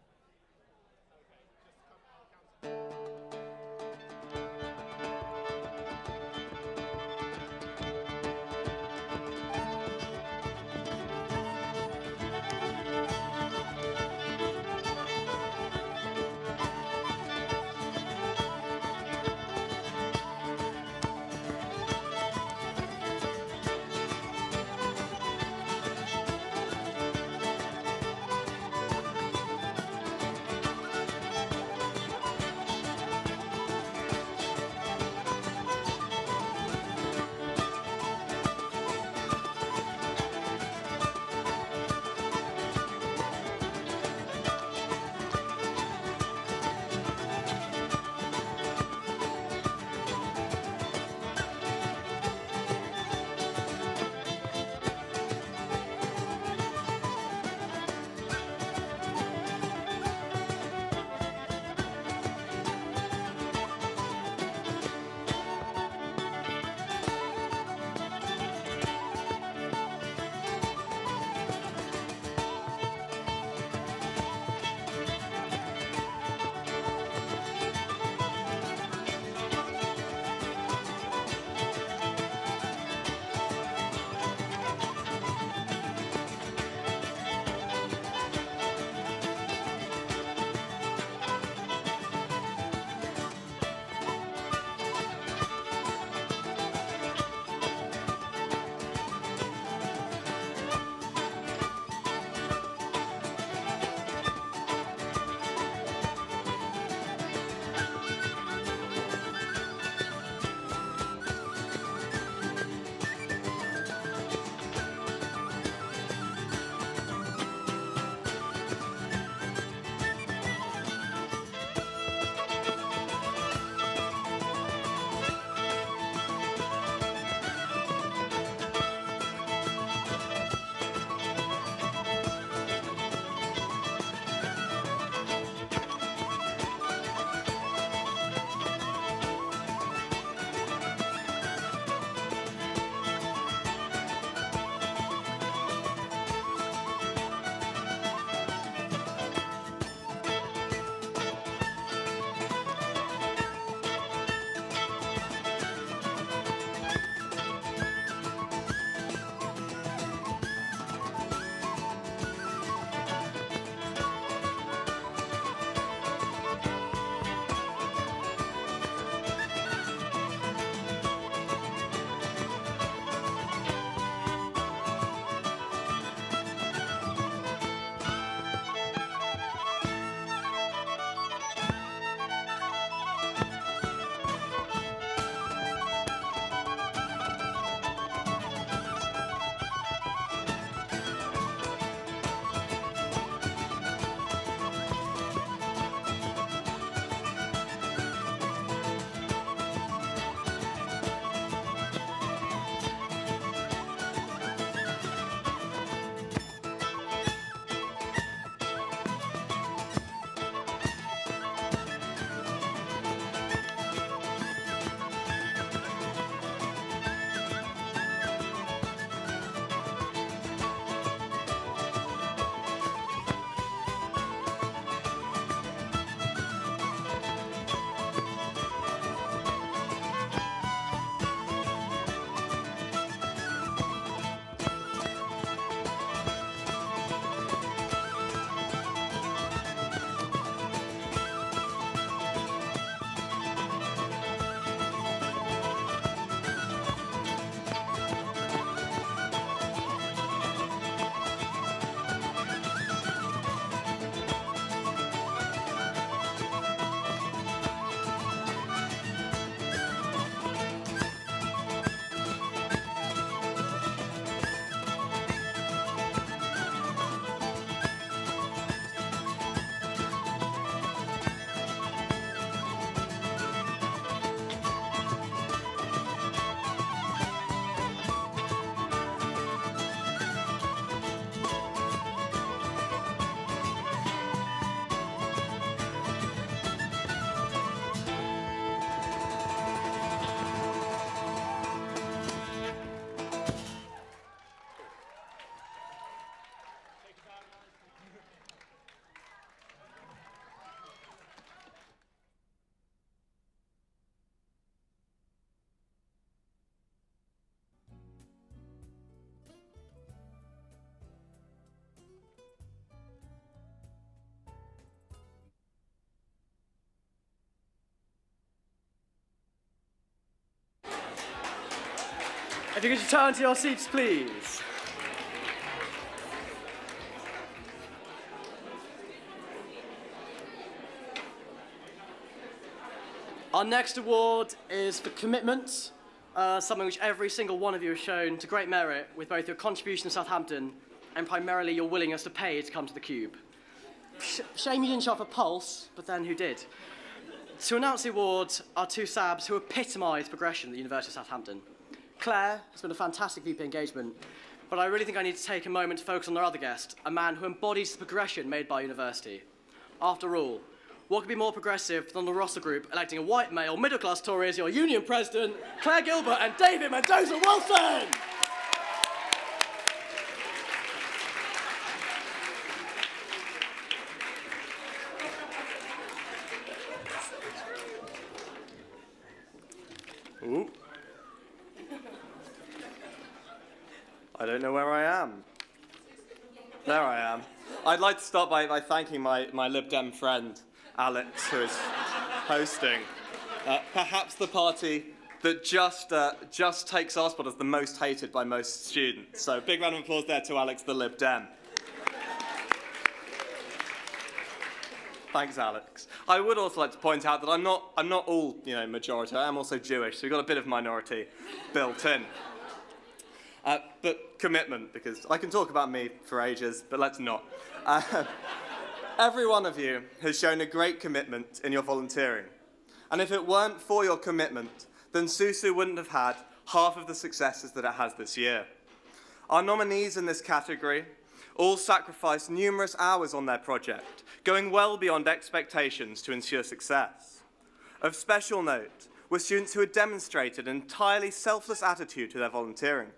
If you could return to your seats, please. Our next award is for commitment, something which every single one of you has shown to great merit with both your contribution to Southampton and primarily your willingness to pay to come to the Cube. Shame you didn't show up for Pulse, but then who did? To announce the award are two SABs who epitomise progression at the University of Southampton. Claire has been a fantastic VP engagement, but I really think I need to take a moment to focus on our other guest, a man who embodies the progression made by university. After all, what could be more progressive than the Roster Group electing a white male, middle-class Tory as your union president, Claire Gilbert and David Mendoza Wilson? Ooh. I don't know where I am. There I am. I'd like to start by thanking my Lib Dem friend, Alex, who is hosting perhaps the party that just takes our spot as the most hated by most students. So big round of applause there to Alex, the Lib Dem. Thanks, Alex. I would also like to point out that I'm not all majority. I am also Jewish, so we've got a bit of minority built in. But commitment, because I can talk about me for ages, but let's not. Every one of you has shown a great commitment in your volunteering. And if it weren't for your commitment, then SUSU wouldn't have had half of the successes that it has this year. Our nominees in this category all sacrificed numerous hours on their project, going well beyond expectations to ensure success. Of special note were students who had demonstrated an entirely selfless attitude to their volunteering.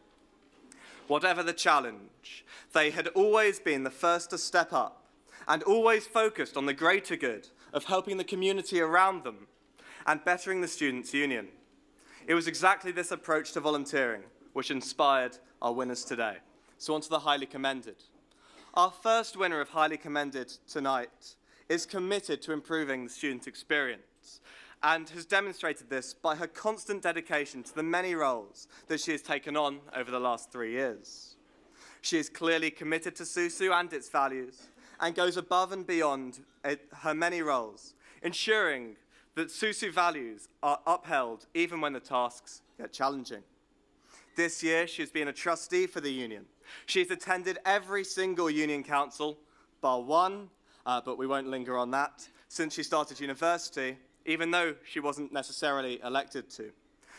Whatever the challenge, they had always been the first to step up and always focused on the greater good of helping the community around them and bettering the Students' Union. It was exactly this approach to volunteering which inspired our winners today. So on to the highly commended. Our first winner of highly commended tonight is committed to improving the student experience and has demonstrated this by her constant dedication to the many roles that she has taken on over the last 3 years. She is clearly committed to SUSU and its values and goes above and beyond her many roles, ensuring that SUSU values are upheld even when the tasks get challenging. This year, she has been a trustee for the union. She's attended every single union council, bar one, but we won't linger on that, since she started university, even though she wasn't necessarily elected to.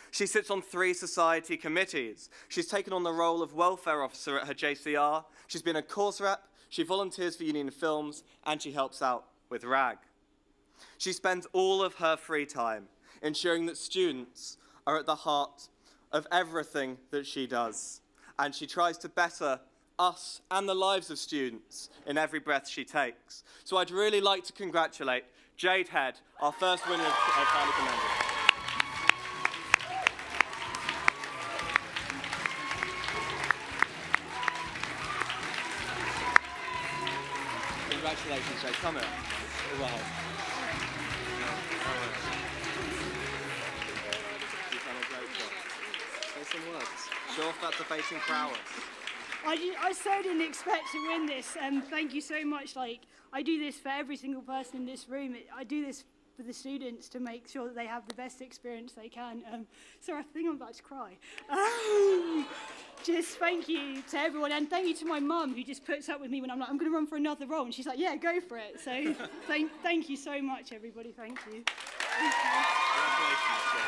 She sits on 3 society committees. She's taken on the role of welfare officer at her JCR. She's been a course rep, she volunteers for Union Films, and she helps out with RAG. She spends all of her free time ensuring that students are at the heart of everything that she does. And she tries to better us and the lives of students in every breath she takes. So I'd really like to congratulate Jade Head, our first winner of highly commended. Congratulations, Jade. Come here. Wow. You've done a great job. Say some words. Show off that debating prowess. I so didn't expect to win this, and thank you so much. I do this for every single person in this room. I do this for the students to make sure that they have the best experience they can. So I think I'm about to cry. Just thank you to everyone, and thank you to my mum who just puts up with me when I'm like, I'm going to run for another role, and she's like, yeah, go for it. So thank you so much, everybody. Thank you. Congratulations, Jade.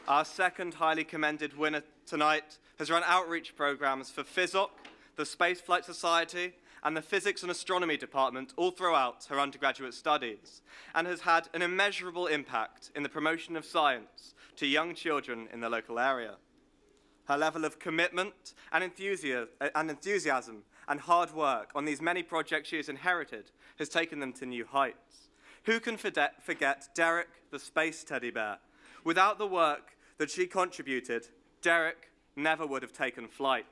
Our second highly commended winner tonight has run outreach programs for PhysOc, the Spaceflight Society, and the Physics and Astronomy Department all throughout her undergraduate studies, and has had an immeasurable impact in the promotion of science to young children in the local area. Her level of commitment and enthusiasm and hard work on these many projects she has inherited has taken them to new heights. Who can forget Derek, the space teddy bear? Without the work that she contributed, Derek never would have taken flight.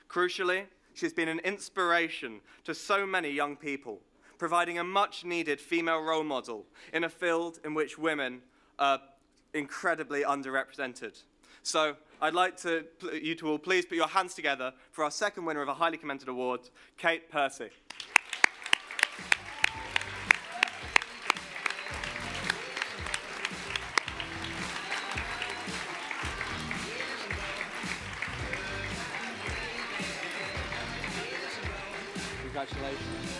Crucially, she's been an inspiration to so many young people, providing a much-needed female role model in a field in which women are incredibly underrepresented. So I'd like you to all please put your hands together for our second winner of a highly commended award, Kate Percy. Congratulations.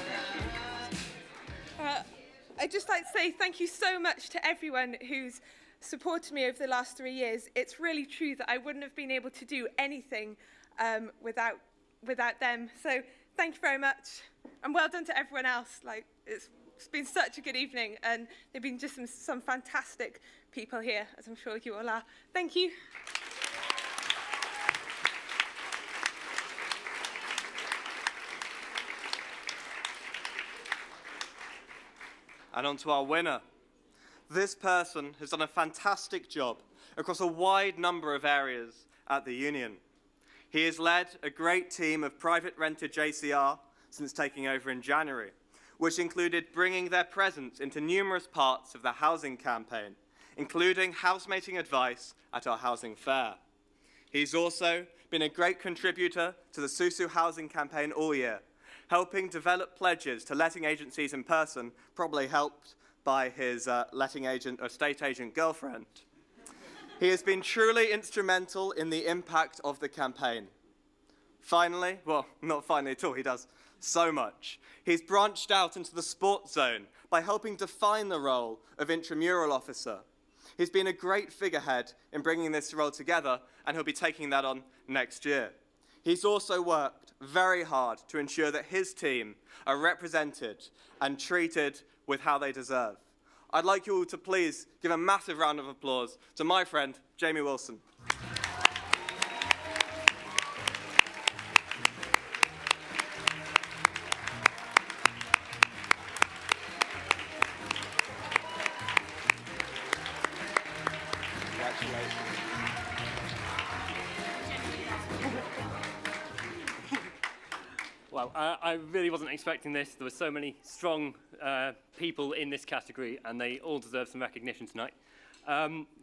I'd just like to say thank you so much to everyone who's supported me over the last 3 years. It's really true that I wouldn't have been able to do anything without them. So thank you very much, and well done to everyone else. It's been such a good evening, and they've been just some fantastic people here, as I'm sure you all are. Thank you. And on to our winner. This person has done a fantastic job across a wide number of areas at the union. He has led a great team of private rented JCR since taking over in January, which included bringing their presence into numerous parts of the housing campaign, including housemating advice at our housing fair. He's also been a great contributor to the Susu housing campaign all year, helping develop pledges to letting agencies in person, probably helped by his letting agent or estate agent girlfriend. He has been truly instrumental in the impact of the campaign. Finally, well, not finally at all, he does so much. He's branched out into the sports zone by helping define the role of intramural officer. He's been a great figurehead in bringing this role together, and he'll be taking that on next year. He's also worked very hard to ensure that his team are represented and treated with how they deserve. I'd like you all to please give a massive round of applause to my friend, Jamie Wilson. Well, I really wasn't expecting this. There were so many strong people in this category, and they all deserve some recognition tonight.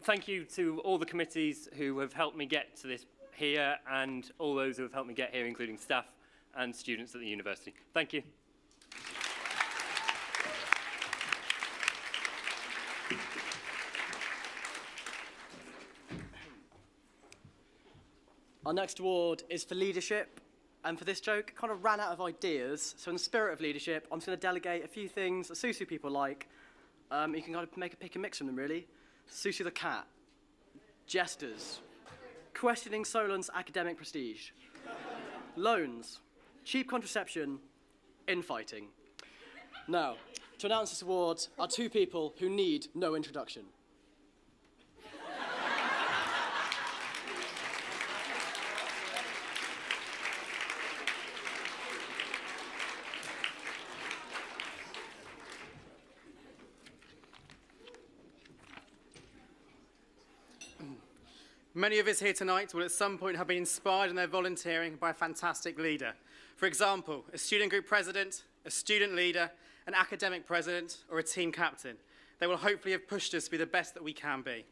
Thank you to all the committees who have helped me get to this here, and all those who have helped me get here, including staff and students at the university. Thank you. Our next award is for leadership. And for this joke, I kind of ran out of ideas. So in the spirit of leadership, I'm just going to delegate a few things that Susu people like. You can kind of make a pick and mix from them, really. Susu the cat. Jesters. Questioning Solon's academic prestige. Loans. Cheap contraception. Infighting. Now, to announce this award are two people who need no introduction. Many of us here tonight will at some point have been inspired in their volunteering by a fantastic leader. For example, a student group president, a student leader, an academic president, or a team captain. They will hopefully have pushed us to be the best that we can be.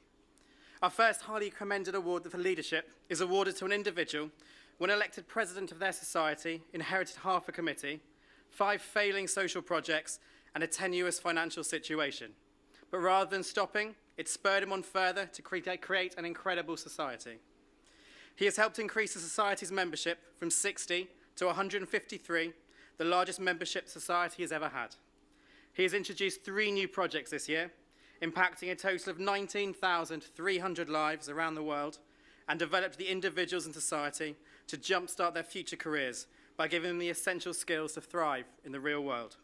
Our first highly commended award for leadership is awarded to an individual when elected president of their society, inherited half a committee, 5 failing social projects, and a tenuous financial situation. But rather than stopping, it spurred him on further to create an incredible society. He has helped increase the society's membership from 60 to 153, the largest membership society has ever had. He has introduced 3 new projects this year, impacting a total of 19,300 lives around the world, and developed the individuals in society to jumpstart their future careers by giving them the essential skills to thrive in the real world.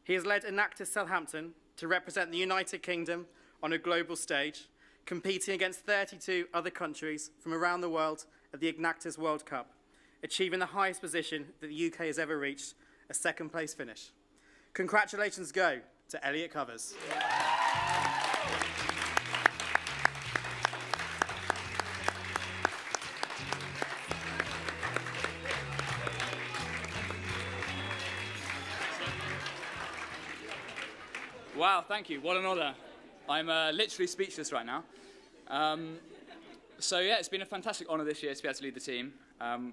He has led Enactus Southampton to represent the United Kingdom on a global stage, competing against 32 other countries from around the world at the Enactus World Cup, achieving the highest position that the UK has ever reached, a second-place finish. Congratulations go to Elliot Covers. Wow, thank you. What an honour. I'm literally speechless right now. So yeah, it's been a fantastic honour this year to be able to lead the team.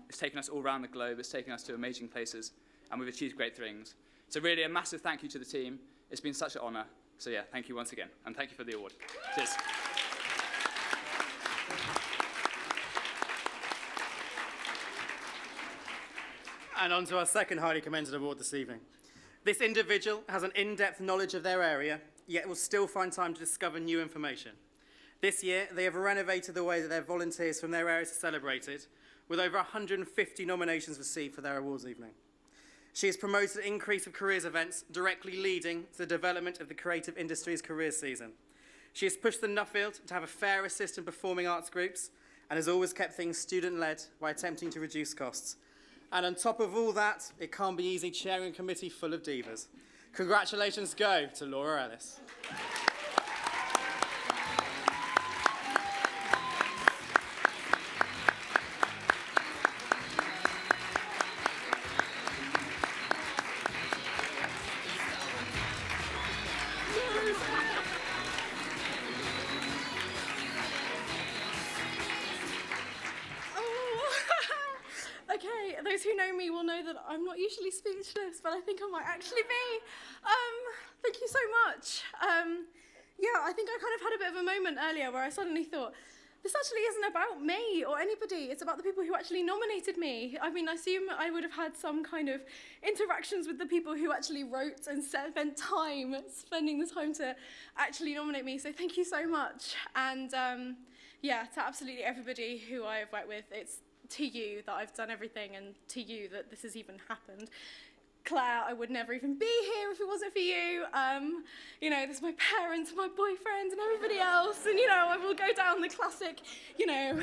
It's taken us all around the globe. It's taken us to amazing places, and we've achieved great things. So really a massive thank you to the team. It's been such an honour. So yeah, thank you once again, and thank you for the award. Cheers. And on to our second highly commended award this evening. This individual has an in-depth knowledge of their area, yet will still find time to discover new information. This year, they have renovated the way that their volunteers from their areas are celebrated, with over 150 nominations received for their awards evening. She has promoted an increase of careers events, directly leading to the development of the creative industries careers season. She has pushed the Nuffield to have a fairer system performing arts groups, and has always kept things student-led by attempting to reduce costs. And on top of all that, it can't be easy chairing a committee full of divas. Congratulations go to Laura Ellis. Okay, those who know me will know that I'm not usually speechless, but I think I might actually be. Thank you so much. Yeah, I think I kind of had a bit of a moment earlier where I suddenly thought, this actually isn't about me or anybody, it's about the people who actually nominated me. I mean, I assume I would have had some kind of interactions with the people who actually wrote and spent time, spending the time to actually nominate me, so thank you so much. And yeah, to absolutely everybody who I have worked with, it's to you that I've done everything, and to you that this has even happened. Claire, I would never even be here if it wasn't for you. You know, there's my parents, my boyfriend, and everybody else, and you know, I will go down the classic, you know,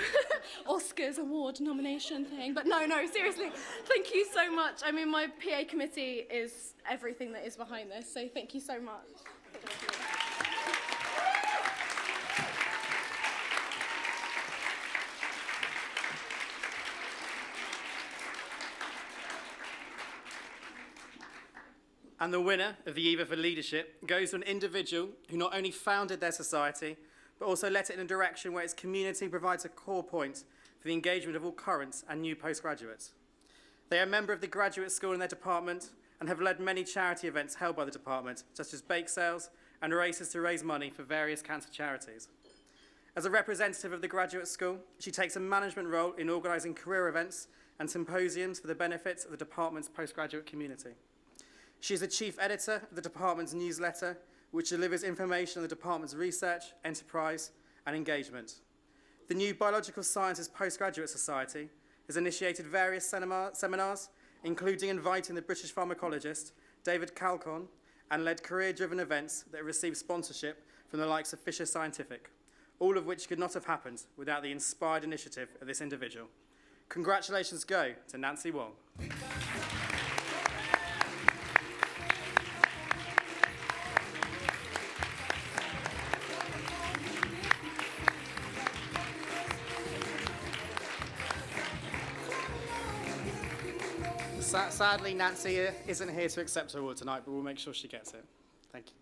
Oscars award nomination thing. But no, seriously, thank you so much. I mean, my PA committee is everything that is behind this, so thank you so much. And the winner of the EVA for Leadership goes to an individual who not only founded their society, but also led it in a direction where its community provides a core point for the engagement of all current and new postgraduates. They are a member of the graduate school in their department and have led many charity events held by the department, such as bake sales and races to raise money for various cancer charities. As a representative of the graduate school, she takes a management role in organising career events and symposiums for the benefit of the department's postgraduate community. She is the chief editor of the department's newsletter, which delivers information on the department's research, enterprise, and engagement. The new Biological Sciences Postgraduate Society has initiated various seminars, including inviting the British pharmacologist David Calcon, and led career-driven events that received sponsorship from the likes of Fisher Scientific, all of which could not have happened without the inspired initiative of this individual. Congratulations go to Nancy Wong. Sadly, Nancy isn't here to accept her award tonight, but we'll make sure she gets it. Thank you.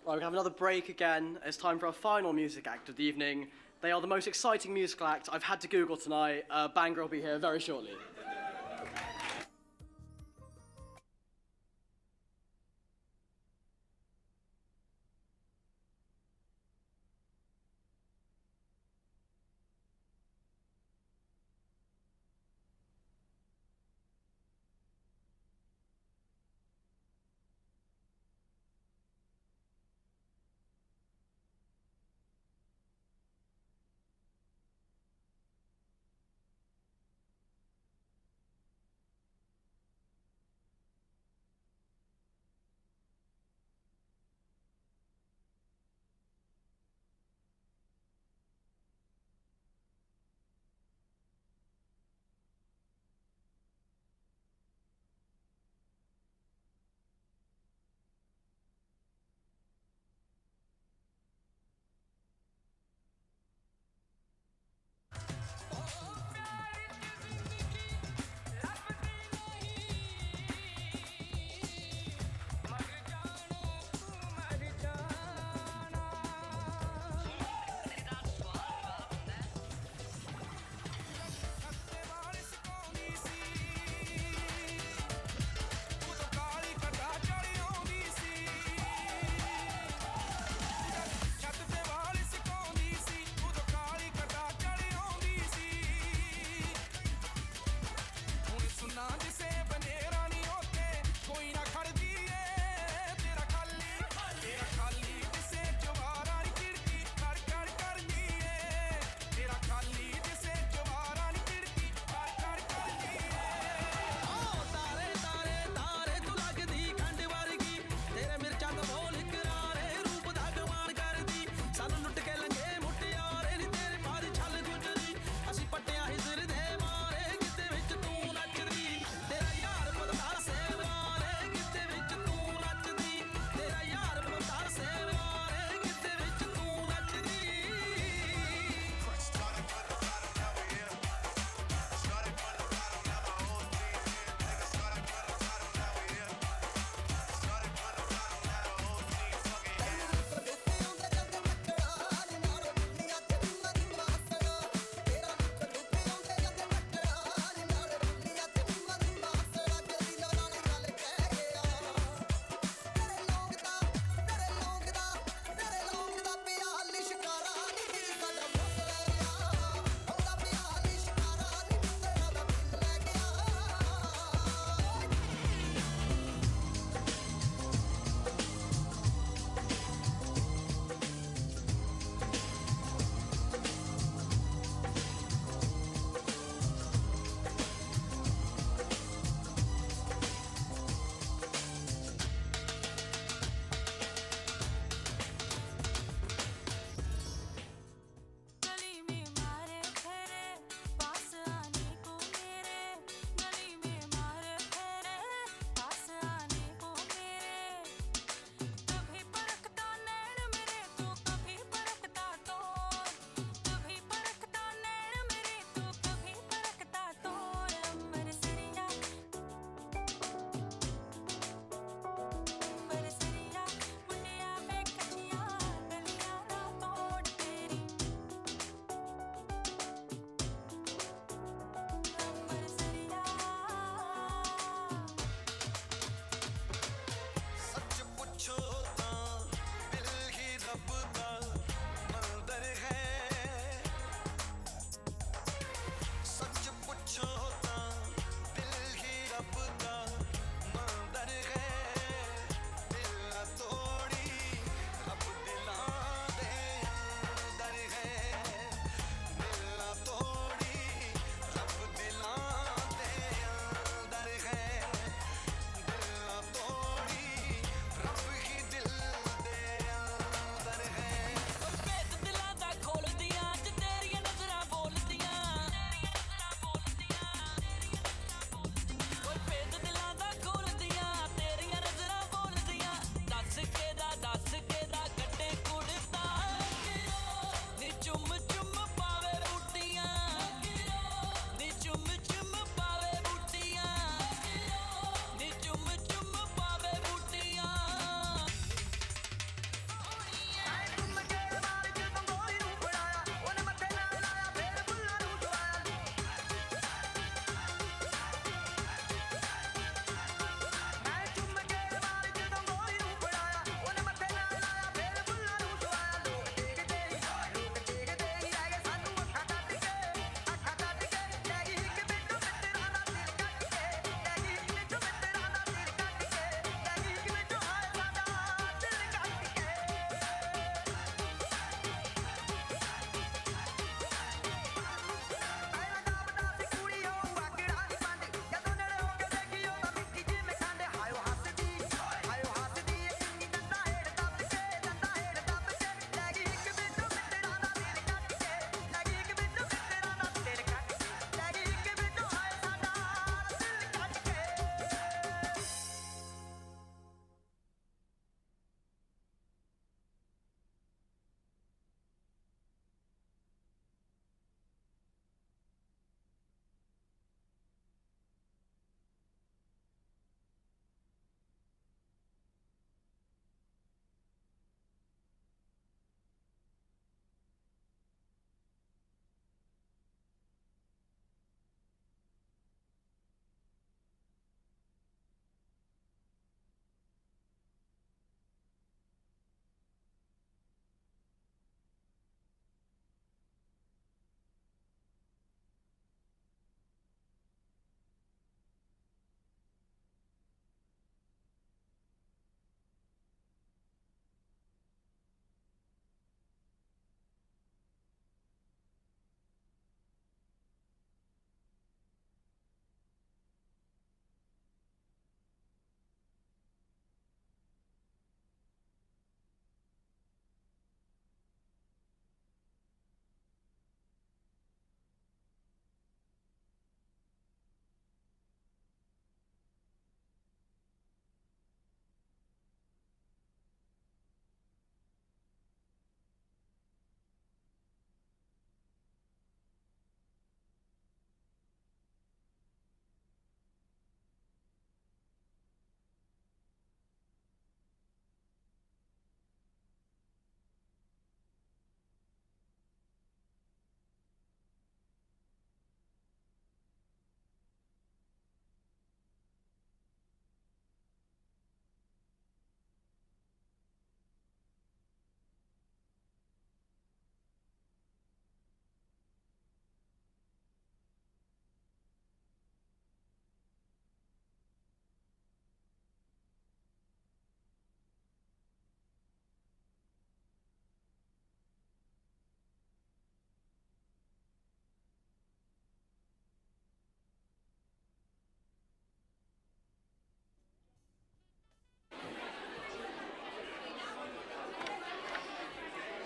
Right, we have another break again. It's time for our final music act of the evening. They are the most exciting musical act I've had to Google tonight. Bangor will be here very shortly.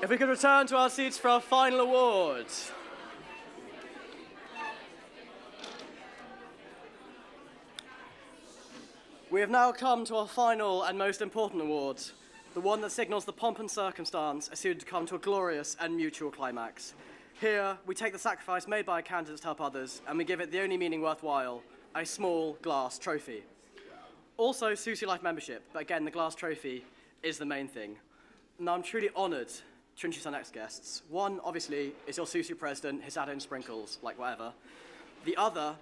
If we could return to our seats for our final award. We have now come to our final and most important award, the one that signals the pomp and circumstance as soon to come to a glorious and mutual climax. Here, we take the sacrifice made by our candidates to help others, and we give it the only meaning worthwhile, a small glass trophy. Also, Susie Life membership, but again, the glass trophy is the main thing. Now, I'm truly honoured to introduce our next guests. One, obviously, is your Susie president, his add-in sprinkles, like whatever. The other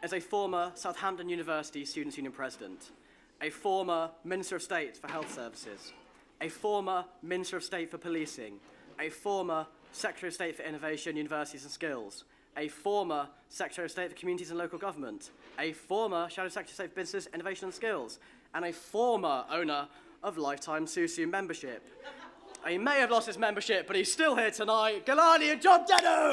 is a former Southampton University Students' Union president, a former Minister of State for Health Services, a former Minister of State for Policing, a former Secretary of State for Innovation, Universities and Skills, a former Secretary of State for Communities and Local Government, a former Shadow Secretary of State for Business, Innovation and Skills, and a former owner of lifetime Susu membership. He may have lost his membership, but he's still here tonight. Galani and John Denham!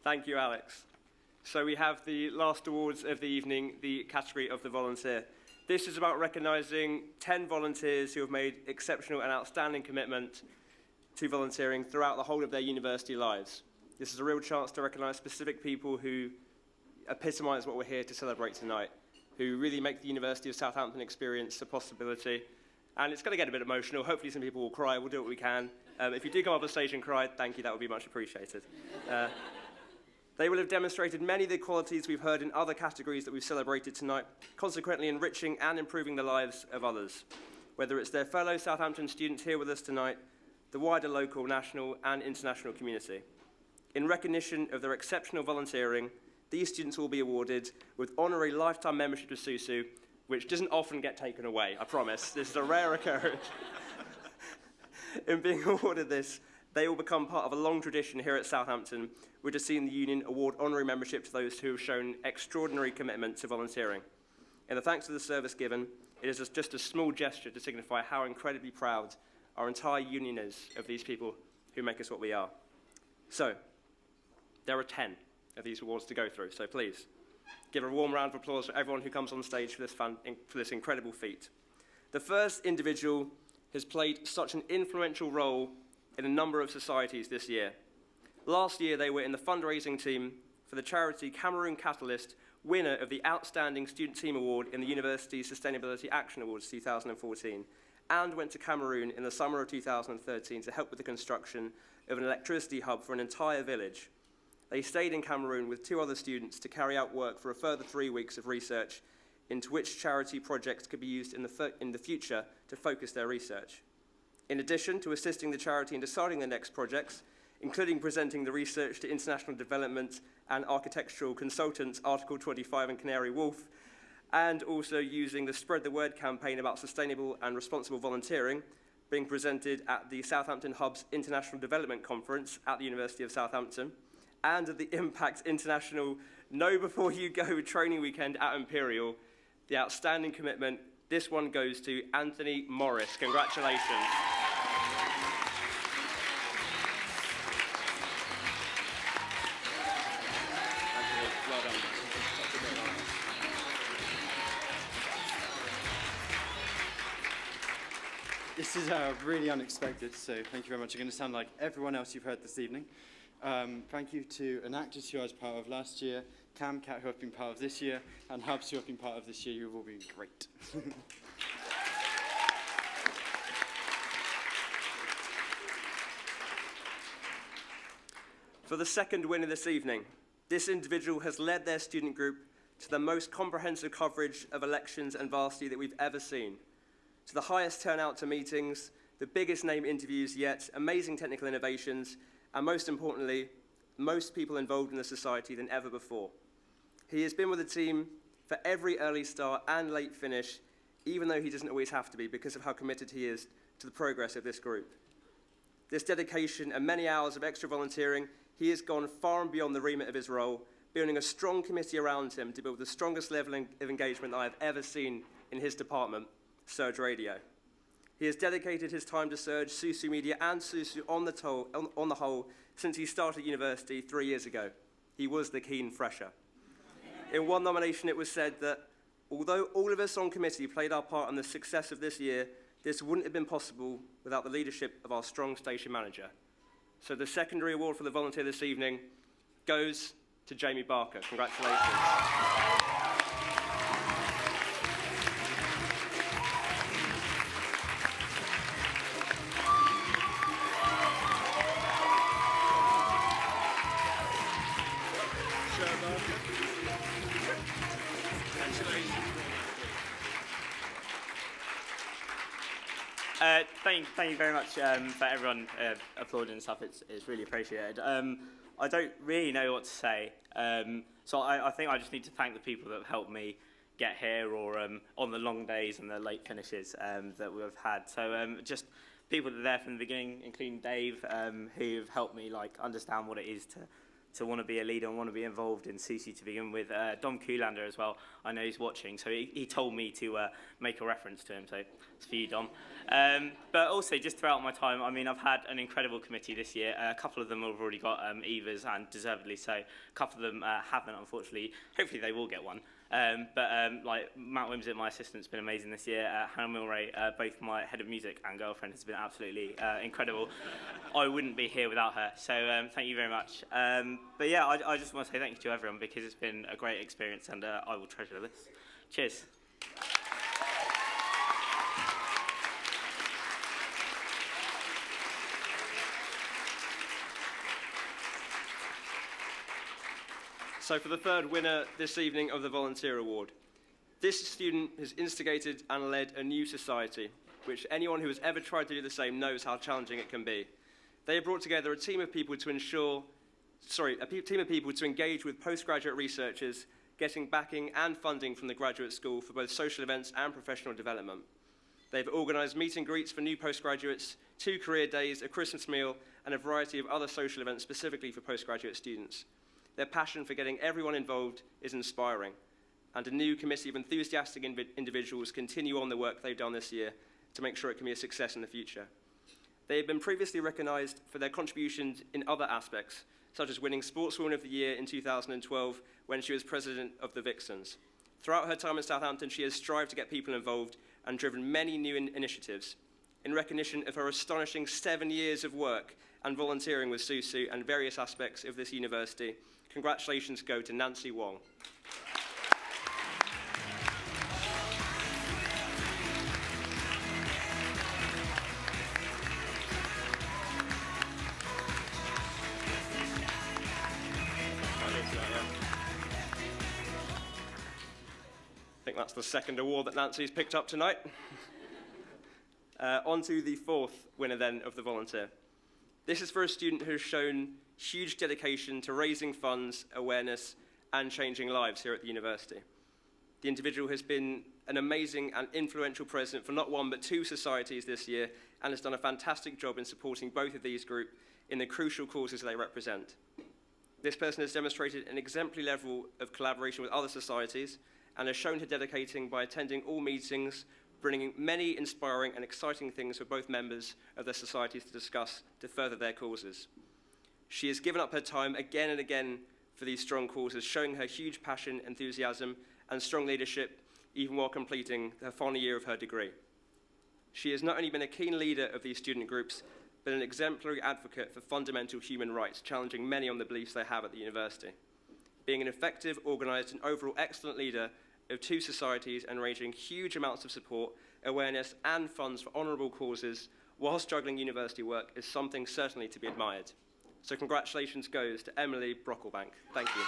Thank you, Alex. So we have the last awards of the evening, the category of the volunteer. This is about recognising 10 volunteers who have made exceptional and outstanding commitment to volunteering throughout the whole of their university lives. This is a real chance to recognise specific people who epitomise what we're here to celebrate tonight, who really make the University of Southampton experience a possibility. And it's going to get a bit emotional. Hopefully some people will cry. We'll do what we can. If you do come up on stage and cry, thank you. That would be much appreciated. They will have demonstrated many of the qualities we've heard in other categories that we've celebrated tonight, consequently enriching and improving the lives of others, whether it's their fellow Southampton students here with us tonight, the wider local, national and international community. In recognition of their exceptional volunteering, these students will be awarded with honorary lifetime membership to SUSU, which doesn't often get taken away, I promise. This is a rare occurrence. In being awarded this, they will become part of a long tradition here at Southampton, which has seen the union award honorary membership to those who have shown extraordinary commitment to volunteering. In the thanks to the service given, it is just a small gesture to signify how incredibly proud our entire union is of these people who make us what we are. So, there are 10 of these awards to go through, so please give a warm round of applause for everyone who comes on stage for this incredible feat. The first individual has played such an influential role in a number of societies this year. Last year, they were in the fundraising team for the charity Cameroon Catalyst, winner of the Outstanding Student Team Award in the University Sustainability Action Awards 2014, and went to Cameroon in the summer of 2013 to help with the construction of an electricity hub for an entire village. They stayed in Cameroon with 2 other students to carry out work for a further 3 weeks of research into which charity projects could be used in the future to focus their research. In addition to assisting the charity in deciding the next projects, including presenting the research to international development and architectural consultants Article 25 and Canary Wharf, and also using the Spread the Word campaign about sustainable and responsible volunteering, being presented at the Southampton Hub's International Development Conference at the University of Southampton, and at the Impact International Know Before You Go training weekend at Imperial. The outstanding commitment, this one goes to Anthony Morris. Congratulations. This is really unexpected, so thank you very much. I'm going to sound like everyone else you've heard this evening. Thank you to Enactus, who I was part of last year, CamCat, who I've been part of this year, and Hubs, who I've been part of this year. You've all been great. For the second winner this evening, this individual has led their student group to the most comprehensive coverage of elections and varsity that we've ever seen, to the highest turnout to meetings, the biggest name interviews yet, amazing technical innovations, and most importantly, most people involved in the society than ever before. He has been with the team for every early start and late finish, even though he doesn't always have to be because of how committed he is to the progress of this group. This dedication and many hours of extra volunteering, he has gone far and beyond the remit of his role, building a strong committee around him to build the strongest level of engagement that I have ever seen in his department, Surge Radio. He has dedicated his time to Surge, Susu Media and Susu on the whole since he started university 3 years ago. he was the keen fresher. In one nomination, it was said that although all of us on committee played our part in the success of this year, this wouldn't have been possible without the leadership of our strong station manager. So the secondary award for the volunteer this evening goes to Jamie Barker. Congratulations. Thank you very much for everyone applauding and stuff. It's really appreciated. I don't really know what to say, so I think I just need to thank the people that have helped me get here, or on the long days and the late finishes that we've had. So just people that are there from the beginning, including Dave, who have helped me understand what it is to want to be a leader and want to be involved in Susie to begin with. Dom Kuhlander as well, I know he's watching, so he told me to make a reference to him, so it's for you, Dom. But also, just throughout my time, I mean, I've had an incredible committee this year. A couple of them have already got EVAs, and deservedly so. A couple of them haven't, unfortunately. Hopefully they will get one. Like Matt Wimsett, my assistant's been amazing this year. Hannah Milray, both my head of music and girlfriend, has been absolutely incredible. I wouldn't be here without her, so thank you very much. But yeah, I just want to say thank you to everyone, because it's been a great experience, and I will treasure this. Cheers. So for the third winner this evening of the Volunteer Award, this student has instigated and led a new society, which anyone who has ever tried to do the same knows how challenging it can be. They have brought together a team of people to engage with postgraduate researchers, getting backing and funding from the graduate school for both social events and professional development. They've organised meet and greets for new postgraduates, 2 career days, a Christmas meal, and a variety of other social events specifically for postgraduate students. Their passion for getting everyone involved is inspiring, and a new committee of enthusiastic individuals continue on the work they've done this year to make sure it can be a success in the future. They have been previously recognised for their contributions in other aspects, such as winning Sportswoman of the Year in 2012 when she was president of the Vixens. Throughout her time in Southampton, she has strived to get people involved and driven many new initiatives. In recognition of her astonishing 7 years of work and volunteering with SUSU and various aspects of this university, congratulations go to Nancy Wong. I think that's the second award that Nancy's picked up tonight. On to the fourth winner then of the volunteer. This is for a student who has shown huge dedication to raising funds, awareness, and changing lives here at the university. The individual has been an amazing and influential president for not one but 2 societies this year, and has done a fantastic job in supporting both of these groups in the crucial causes they represent. This person has demonstrated an exemplary level of collaboration with other societies, and has shown her dedicating by attending all meetings, bringing many inspiring and exciting things for both members of their societies to discuss to further their causes. She has given up her time again and again for these strong causes, showing her huge passion, enthusiasm, and strong leadership, even while completing her final year of her degree. She has not only been a keen leader of these student groups, but an exemplary advocate for fundamental human rights, challenging many on the beliefs they have at the university. Being an effective, organised, and overall excellent leader of 2 societies and raising huge amounts of support, awareness, and funds for honourable causes whilst juggling university work is something certainly to be admired. So congratulations goes to Emily Brocklebank. Thank you.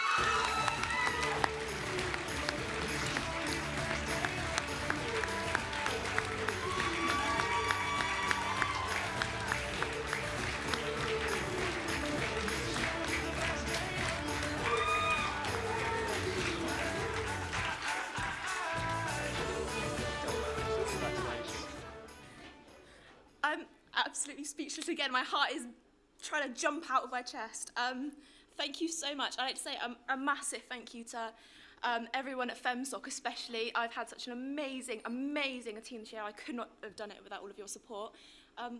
I'm absolutely speechless again. My heart is trying to jump out of my chest. Thank you so much. I'd like to say a massive thank you to everyone at FemSoc especially. I've had such an amazing team this year. I could not have done it without all of your support.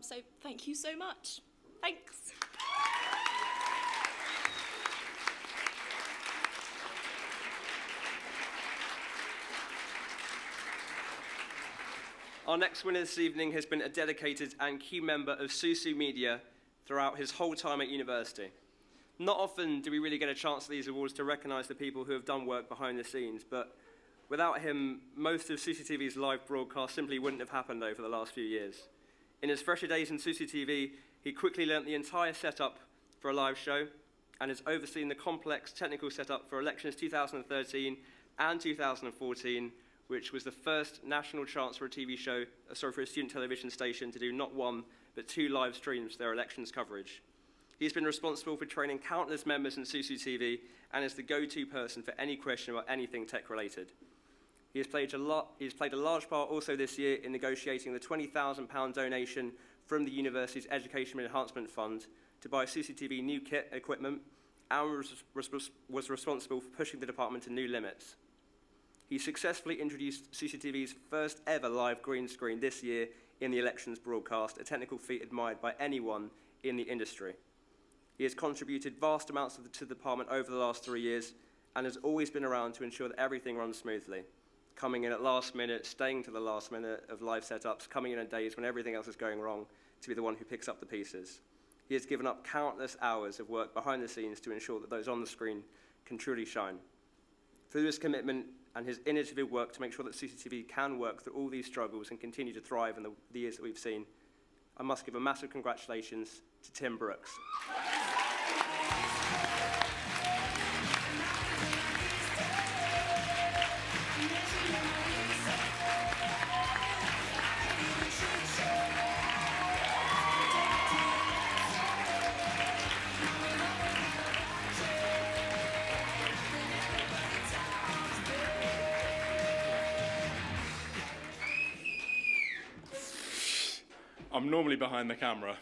So thank you so much. Thanks. Our next winner this evening has been a dedicated and key member of Susu Media throughout his whole time at university. Not often do we really get a chance at these awards to recognise the people who have done work behind the scenes, but without him, most of Susu TV's live broadcast simply wouldn't have happened over the last few years. In his fresher days in Susu TV, he quickly learnt the entire setup for a live show and has overseen the complex technical setup for elections 2013 and 2014, which was the first national chance for a student television station to do not one, but 2 live streams for their elections coverage. He's been responsible for training countless members in Susu TV and is the go-to person for any question about anything tech-related. He has played a large part also this year in negotiating the £20,000 donation from the university's Education Enhancement Fund to buy Susu TV new kit equipment and was responsible for pushing the department to new limits. He successfully introduced Susu TV's first ever live green screen this year in the elections broadcast, a technical feat admired by anyone in the industry. He has contributed vast amounts to the department over the last 3 years and has always been around to ensure that everything runs smoothly, coming in at last minute, staying to the last minute of live setups, coming in on days when everything else is going wrong to be the one who picks up the pieces. He has given up countless hours of work behind the scenes to ensure that those on the screen can truly shine. Through his commitment and his innovative work to make sure that CCTV can work through all these struggles and continue to thrive in the years that we've seen, I must give a massive congratulations to Tim Brooks. I'm normally behind the camera.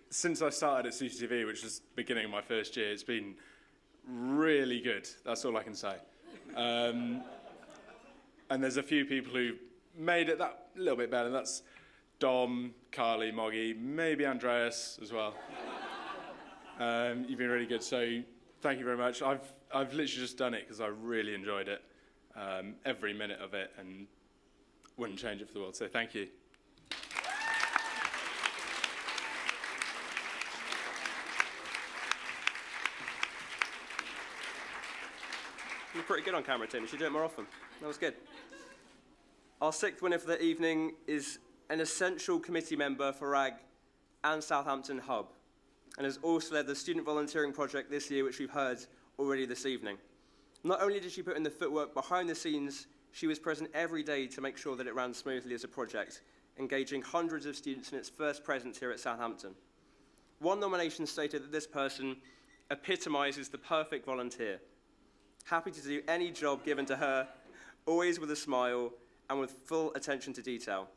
Since I started at CCTV, which was the beginning of my first year, it's been really good. That's all I can say. And there's a few people who made it that little bit better. That's Dom, Carly, Moggy, maybe Andreas as well. You've been really good, so thank you very much. I've literally just done it because I really enjoyed it, every minute of it, and wouldn't change it for the world, so thank you. You're pretty good on camera, Tim. You should do it more often. That was good. Our 6th winner for the evening is an essential committee member for RAG and Southampton Hub, and has also led the student volunteering project this year, which we've heard already this evening. Not only did she put in the footwork behind the scenes, she was present every day to make sure that it ran smoothly as a project, engaging hundreds of students in its first presence here at Southampton. One nomination stated that this person epitomises the perfect volunteer, happy to do any job given to her, always with a smile and with full attention to detail.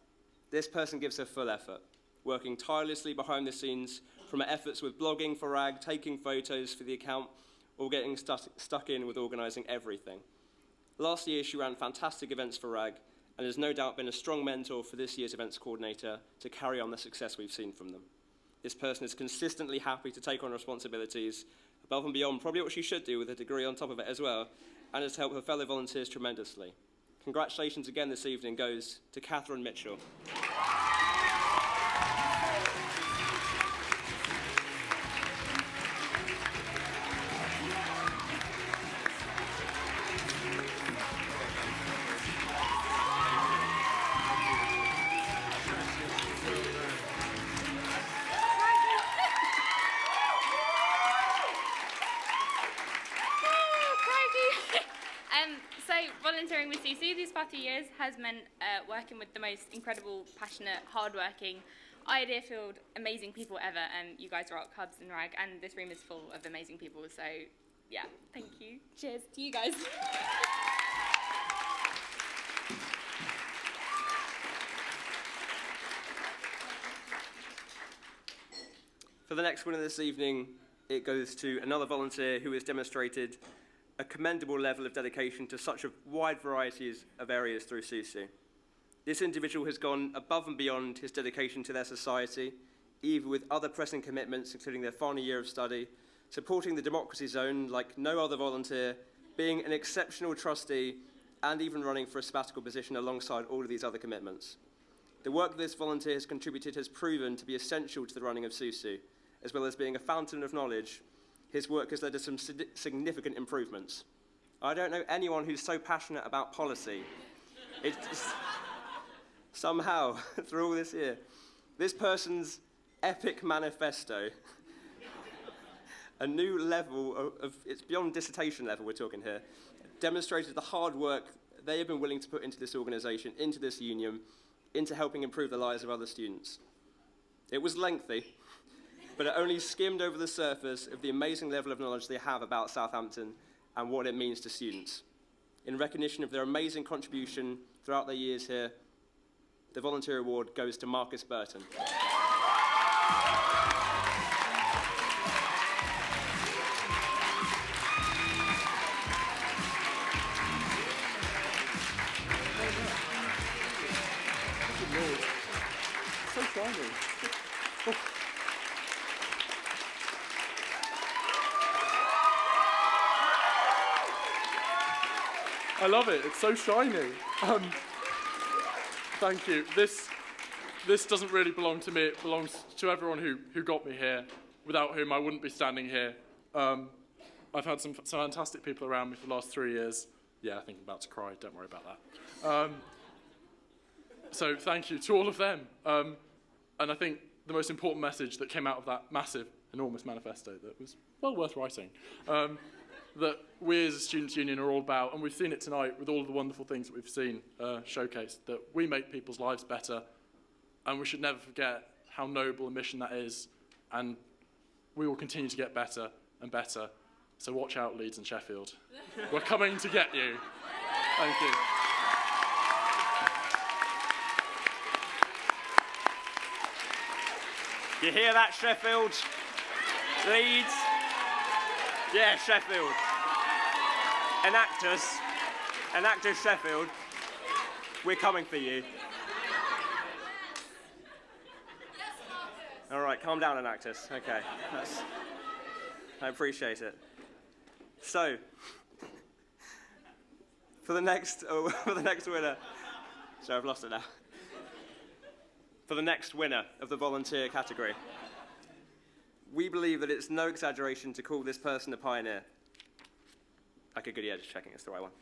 This person gives her full effort, working tirelessly behind the scenes, from her efforts with blogging for RAG, taking photos for the account, or getting stuck in with organising everything. Last year, she ran fantastic events for RAG and has no doubt been a strong mentor for this year's events coordinator to carry on the success we've seen from them. This person is consistently happy to take on responsibilities above and beyond probably what she should do with a degree on top of it as well, and has helped her fellow volunteers tremendously. Congratulations again this evening goes to Catherine Mitchell. Volunteering with CC these past 2 years has meant working with the most incredible, passionate, hardworking, idea-filled, amazing people ever, and you guys rock, Hubs and RAG, and this room is full of amazing people, so yeah, thank you. Cheers to you guys. For the next winner this evening, it goes to another volunteer who has demonstrated a commendable level of dedication to such a wide variety of areas through Susu. This individual has gone above and beyond his dedication to their society, either with other pressing commitments, including their final year of study, supporting the democracy zone like no other volunteer, being an exceptional trustee, and even running for a sabbatical position alongside all of these other commitments. The work this volunteer has contributed has proven to be essential to the running of SUSU, as well as being a fountain of knowledge. His work has led to some significant improvements. I don't know anyone who's so passionate about policy. It's somehow, through all this year, this person's epic manifesto, a new level of it's beyond dissertation level we're talking here, demonstrated the hard work they have been willing to put into this organisation, into this union, into helping improve the lives of other students. It was lengthy, but it only skimmed over the surface of the amazing level of knowledge they have about Southampton and what it means to students. In recognition of their amazing contribution throughout their years here, the Volunteer Award goes to Marcus Burton. So shiny. I love it. It's so shiny. Thank you. This doesn't really belong to me. It belongs to everyone who got me here, without whom I wouldn't be standing here. I've had some fantastic people around me for the last 3 years. Yeah, I think I'm about to cry. Don't worry about that. So thank you to all of them. And I think the most important message that came out of that massive, enormous manifesto that was well worth writing, that we as a Students' Union are all about, and we've seen it tonight with all of the wonderful things that we've seen showcased, that we make people's lives better, and we should never forget how noble a mission that is, and we will continue to get better and better. So watch out, Leeds and Sheffield. We're coming to get you. Thank you. You hear that, Sheffield? Leeds? Yeah, Sheffield. Enactors Sheffield, we're coming for you. All right, calm down, Enactors. Okay, I appreciate it. So, for the next winner, sorry, I've lost it now. For the next winner of the volunteer category, we believe that it's no exaggeration to call this person a pioneer. Okay, good, yeah, just checking it's the right one.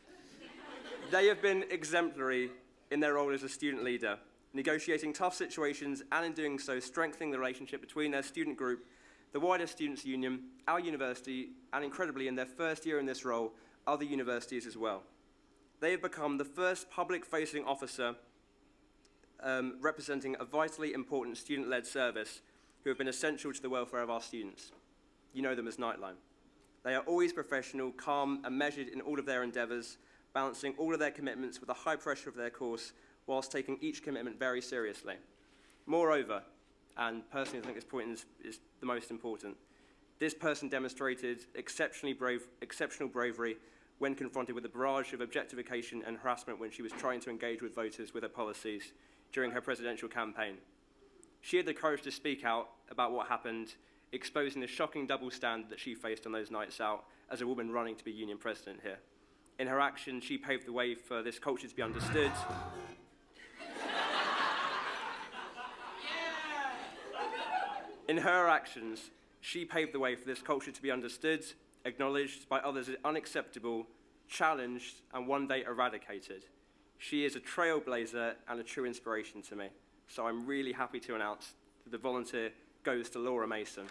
They have been exemplary in their role as a student leader, negotiating tough situations and in doing so strengthening the relationship between their student group, the wider Students' Union, our university, and incredibly in their first year in this role, other universities as well. They have become the first public-facing officer representing a vitally important student-led service who have been essential to the welfare of our students. You know them as Nightline. They are always professional, calm, and measured in all of their endeavours, balancing all of their commitments with the high pressure of their course, whilst taking each commitment very seriously. Moreover, and personally I think this point is the most important, this person demonstrated exceptional bravery when confronted with a barrage of objectification and harassment when she was trying to engage with voters with her policies during her presidential campaign. She had the courage to speak out about what happened, exposing the shocking double standard that she faced on those nights out as a woman running to be union president here. In her action, she paved the way for this culture to be understood. In her actions, she paved the way for this culture to be understood, acknowledged by others as unacceptable, challenged, and one day eradicated. She is a trailblazer and a true inspiration to me. So I'm really happy to announce that the volunteer goes to Laura Mason.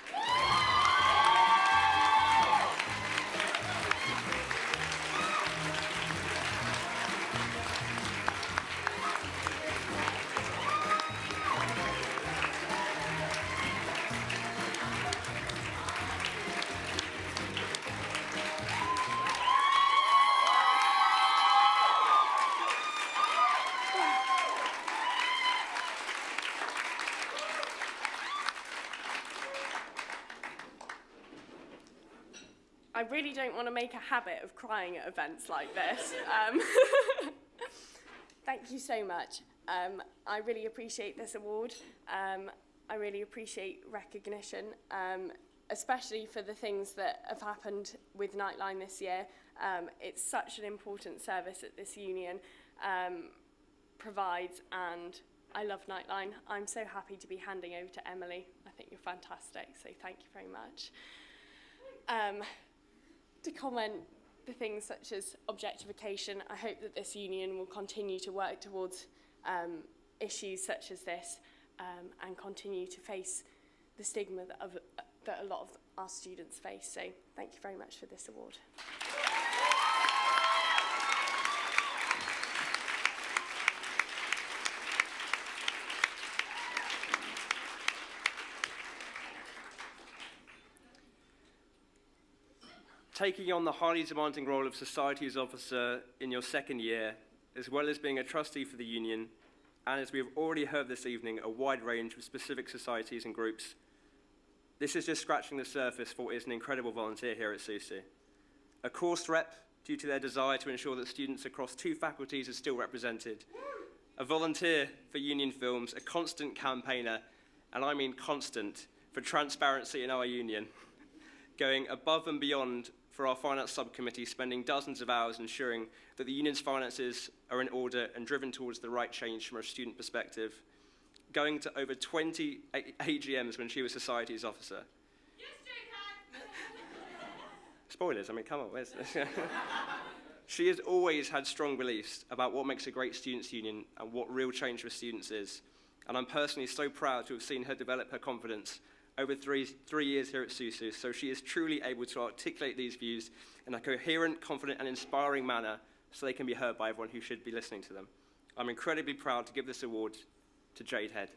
I really don't want to make a habit of crying at events like this. Thank you so much. I really appreciate this award. I really appreciate recognition. especially for the things that have happened with Nightline this year. It's such an important service that this union provides, and I love Nightline. I'm so happy to be handing over to Emily. I think you're fantastic, so thank you very much. To comment the things such as objectification, I hope that this union will continue to work towards issues such as this and continue to face the stigma that a lot of our students face. So thank you very much for this award. Taking on the highly demanding role of Societies Officer in your second year, as well as being a trustee for the union, and as we have already heard this evening, a wide range of specific societies and groups, this is just scratching the surface for what is an incredible volunteer here at SUSU. A course rep due to their desire to ensure that students across 2 faculties are still represented. A volunteer for union films, a constant campaigner, and I mean constant, for transparency in our union, going above and beyond for our finance subcommittee, spending dozens of hours ensuring that the union's finances are in order and driven towards the right change from a student perspective, going to over 20 AGMs when she was Societies Officer. Yes, Spoilers, I mean, come on, where's this? She has always had strong beliefs about what makes a great students' union and what real change for students is. And I'm personally so proud to have seen her develop her confidence over three years here at SUSU, so she is truly able to articulate these views in a coherent, confident, and inspiring manner so they can be heard by everyone who should be listening to them. I'm incredibly proud to give this award to Jade Head.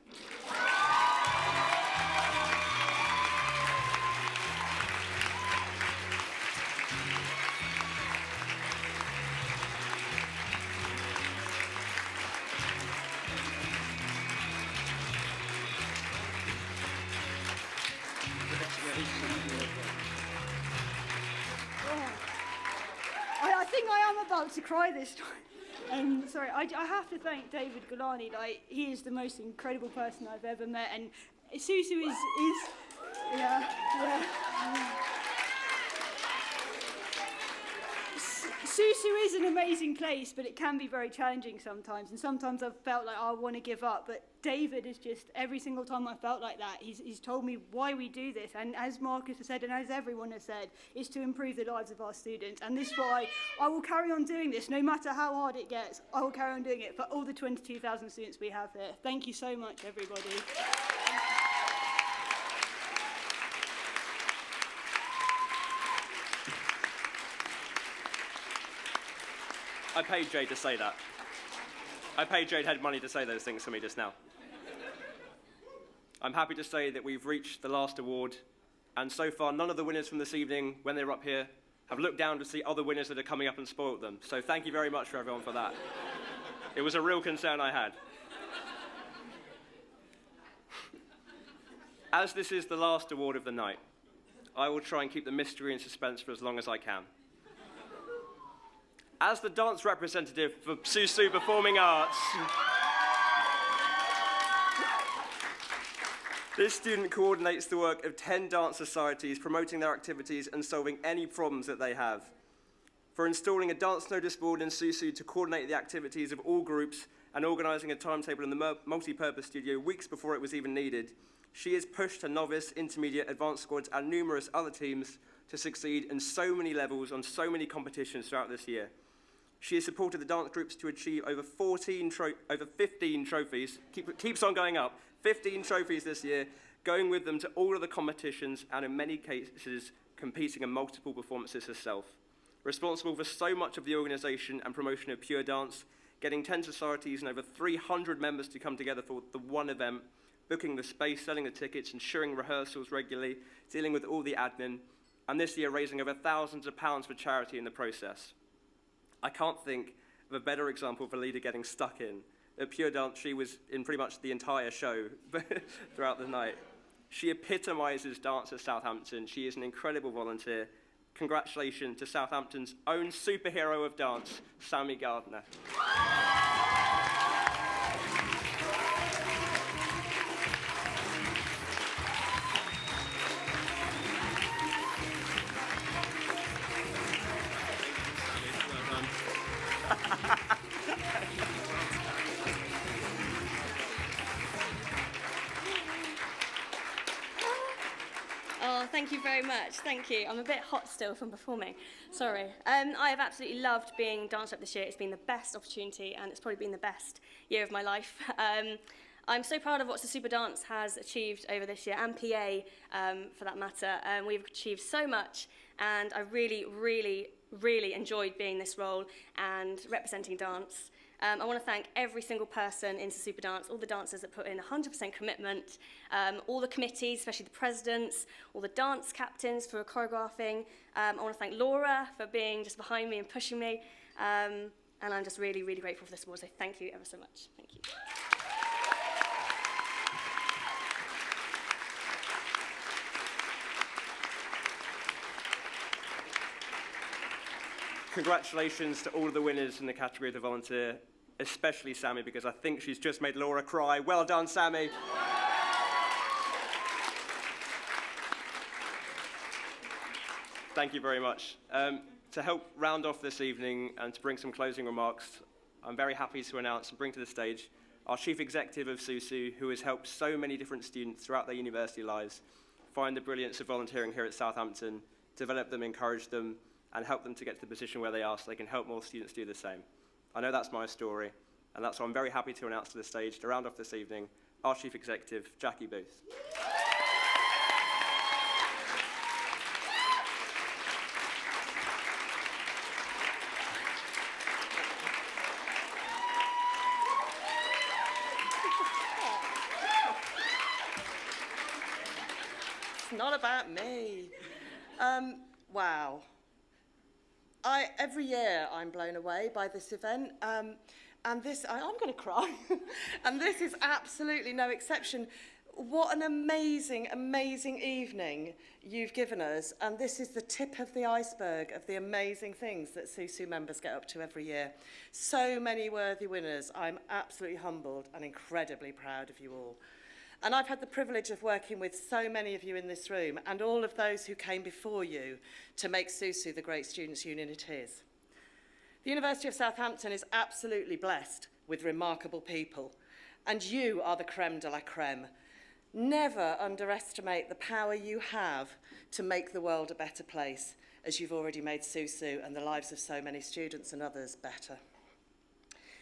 I think I am about to cry this time. Sorry, I have to thank David Golani. Like, he is the most incredible person I've ever met, and SUSU is yeah. SUSU is an amazing place, but it can be very challenging sometimes, and sometimes I've felt like I want to give up, but David is just, every single time I felt like that, he's told me why we do this, and as Marcus has said, and as everyone has said, is to improve the lives of our students, and this is why I will carry on doing this, no matter how hard it gets, I will carry on doing it for all the 22,000 students we have here. Thank you so much, everybody. I paid Jade to say that. I paid Jade Head money to say those things to me just now. I'm happy to say that we've reached the last award, and so far none of the winners from this evening, when they were up here, have looked down to see other winners that are coming up and spoilt them. So thank you very much for everyone for that. It was a real concern I had. As this is the last award of the night, I will try and keep the mystery and suspense for as long as I can. As the dance representative for SUSU Performing Arts, this student coordinates the work of 10 dance societies, promoting their activities and solving any problems that they have. For installing a dance notice board in SUSU to coordinate the activities of all groups and organising a timetable in the multi-purpose studio weeks before it was even needed, she has pushed her novice, intermediate, advanced squads and numerous other teams to succeed in so many levels on so many competitions throughout this year. She has supported the dance groups to achieve over 15 trophies, keeps on going up, 15 trophies this year, going with them to all of the competitions and in many cases competing in multiple performances herself. Responsible for so much of the organisation and promotion of pure dance, getting 10 societies and over 300 members to come together for the one event, booking the space, selling the tickets, ensuring rehearsals regularly, dealing with all the admin, and this year raising over thousands of pounds for charity in the process. I can't think of a better example of a leader getting stuck in. At Pure Dance, she was in pretty much the entire show throughout the night. She epitomises dance at Southampton. She is an incredible volunteer. Congratulations to Southampton's own superhero of dance, Sammy Gardner. very much. Thank you. I'm a bit hot still from performing. Sorry. I have absolutely loved being Dance Rep this year. It's been the best opportunity, and it's probably been the best year of my life. I'm so proud of what the Super Dance has achieved over this year, and PA for that matter. We've achieved so much, and I really, really, really enjoyed being this role and representing dance. I want to thank every single person into Super Dance, all the dancers that put in 100% commitment, all the committees, especially the presidents, all the dance captains for choreographing. I want to thank Laura for being just behind me and pushing me. And I'm just really, really grateful for this award, so thank you ever so much. Thank you. Congratulations to all of the winners in the category of the volunteer, especially Sammy, because I think she's just made Laura cry. Well done, Sammy. Thank you very much. To help round off this evening and to bring some closing remarks, I'm very happy to announce and bring to the stage our Chief Executive of SUSU, who has helped so many different students throughout their university lives find the brilliance of volunteering here at Southampton, develop them, encourage them, and help them to get to the position where they are so they can help more students do the same. I know that's my story, and that's why I'm very happy to announce to the stage, to round off this evening, our Chief Executive, Jackie Booth. It's not about me. Wow. Every year I'm blown away by this event, and this, I'm going to cry, and this is absolutely no exception. What an amazing, amazing evening you've given us, and this is the tip of the iceberg of the amazing things that SUSU members get up to every year. So many worthy winners. I'm absolutely humbled and incredibly proud of you all. And I've had the privilege of working with so many of you in this room and all of those who came before you to make SUSU the great students' union it is. The University of Southampton is absolutely blessed with remarkable people, and you are the creme de la creme. Never underestimate the power you have to make the world a better place, as you've already made SUSU and the lives of so many students and others better.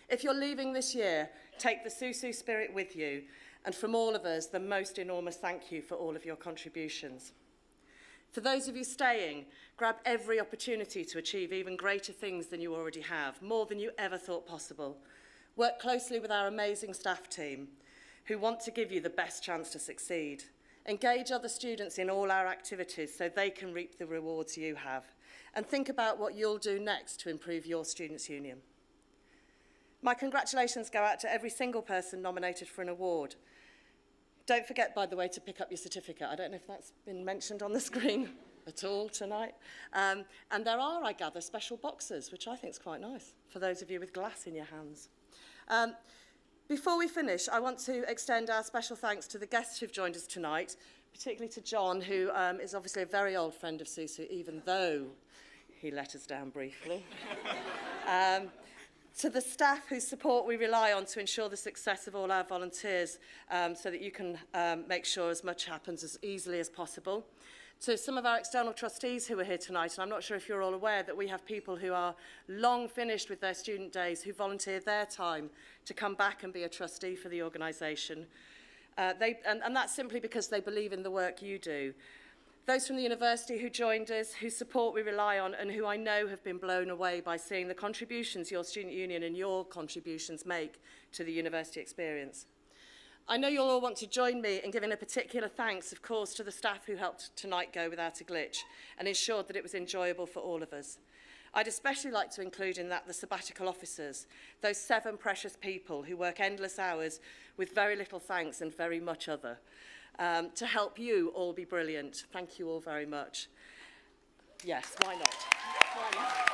If you're leaving this year, take the SUSU spirit with you, and from all of us, the most enormous thank you for all of your contributions. For those of you staying, grab every opportunity to achieve even greater things than you already have, more than you ever thought possible. Work closely with our amazing staff team, who want to give you the best chance to succeed. Engage other students in all our activities so they can reap the rewards you have. And think about what you'll do next to improve your students' union. My congratulations go out to every single person nominated for an award. Don't forget, by the way, to pick up your certificate. I don't know if that's been mentioned on the screen at all tonight. And there are, I gather, special boxes, which I think is quite nice for those of you with glass in your hands. Before we finish, I want to extend our special thanks to the guests who've joined us tonight, particularly to John, who is obviously a very old friend of SUSU, even though he let us down briefly. To the staff whose support we rely on to ensure the success of all our volunteers, so that you can make sure as much happens as easily as possible. To some of our external trustees who are here tonight, and I'm not sure if you're all aware that we have people who are long finished with their student days who volunteer their time to come back and be a trustee for the organisation. And that's simply because they believe in the work you do. Those from the university who joined us, whose support we rely on, and who I know have been blown away by seeing the contributions your student union and your contributions make to the university experience. I know you'll all want to join me in giving a particular thanks, of course, to the staff who helped tonight go without a glitch and ensured that it was enjoyable for all of us. I'd especially like to include in that the sabbatical officers, those 7 precious people who work endless hours with very little thanks and very much other. To help you all be brilliant. Thank you all very much. Yes, why not? Why not?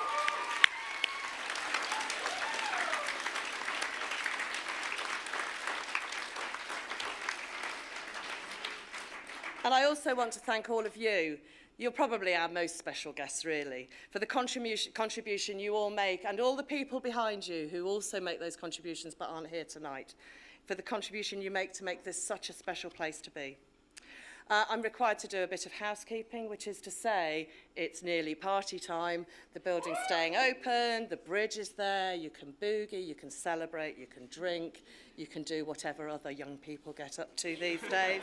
And I also want to thank all of you. You're probably our most special guests, really, for the contribution you all make, and all the people behind you who also make those contributions but aren't here tonight, for the contribution you make to make this such a special place to be. I'm required to do a bit of housekeeping, which is to say it's nearly party time, the building's staying open, the bridge is there, you can boogie, you can celebrate, you can drink, you can do whatever other young people get up to these days.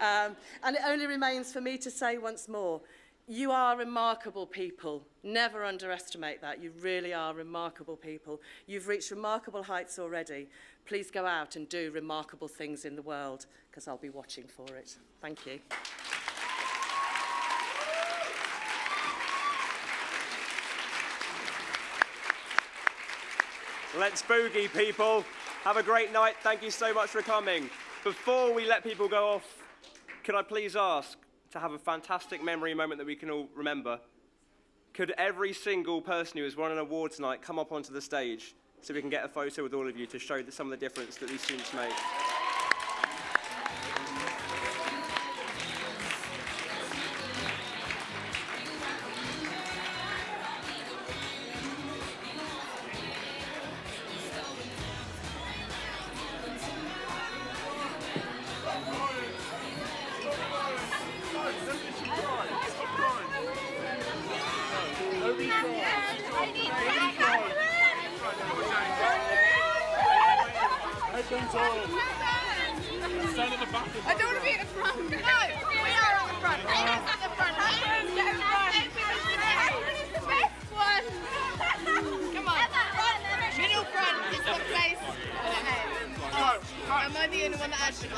And it only remains for me to say once more, you are remarkable people. Never underestimate that. You really are remarkable people. You've reached remarkable heights already. Please go out and do remarkable things in the world, because I'll be watching for it. Thank you. Let's boogie, people. Have a great night. Thank you so much for coming. Before we let people go off, could I please ask to have a fantastic memory moment that we can all remember? Could every single person who has won an award tonight come up onto the stage so we can get a photo with all of you to show some of the difference that these students make? Stand at the back. I don't want to be at the front. No, we are at the front. Amos at the front. Amos, get front. Amos is the best one. Come on. Middle front is the place. Oh, am I the only one that actually?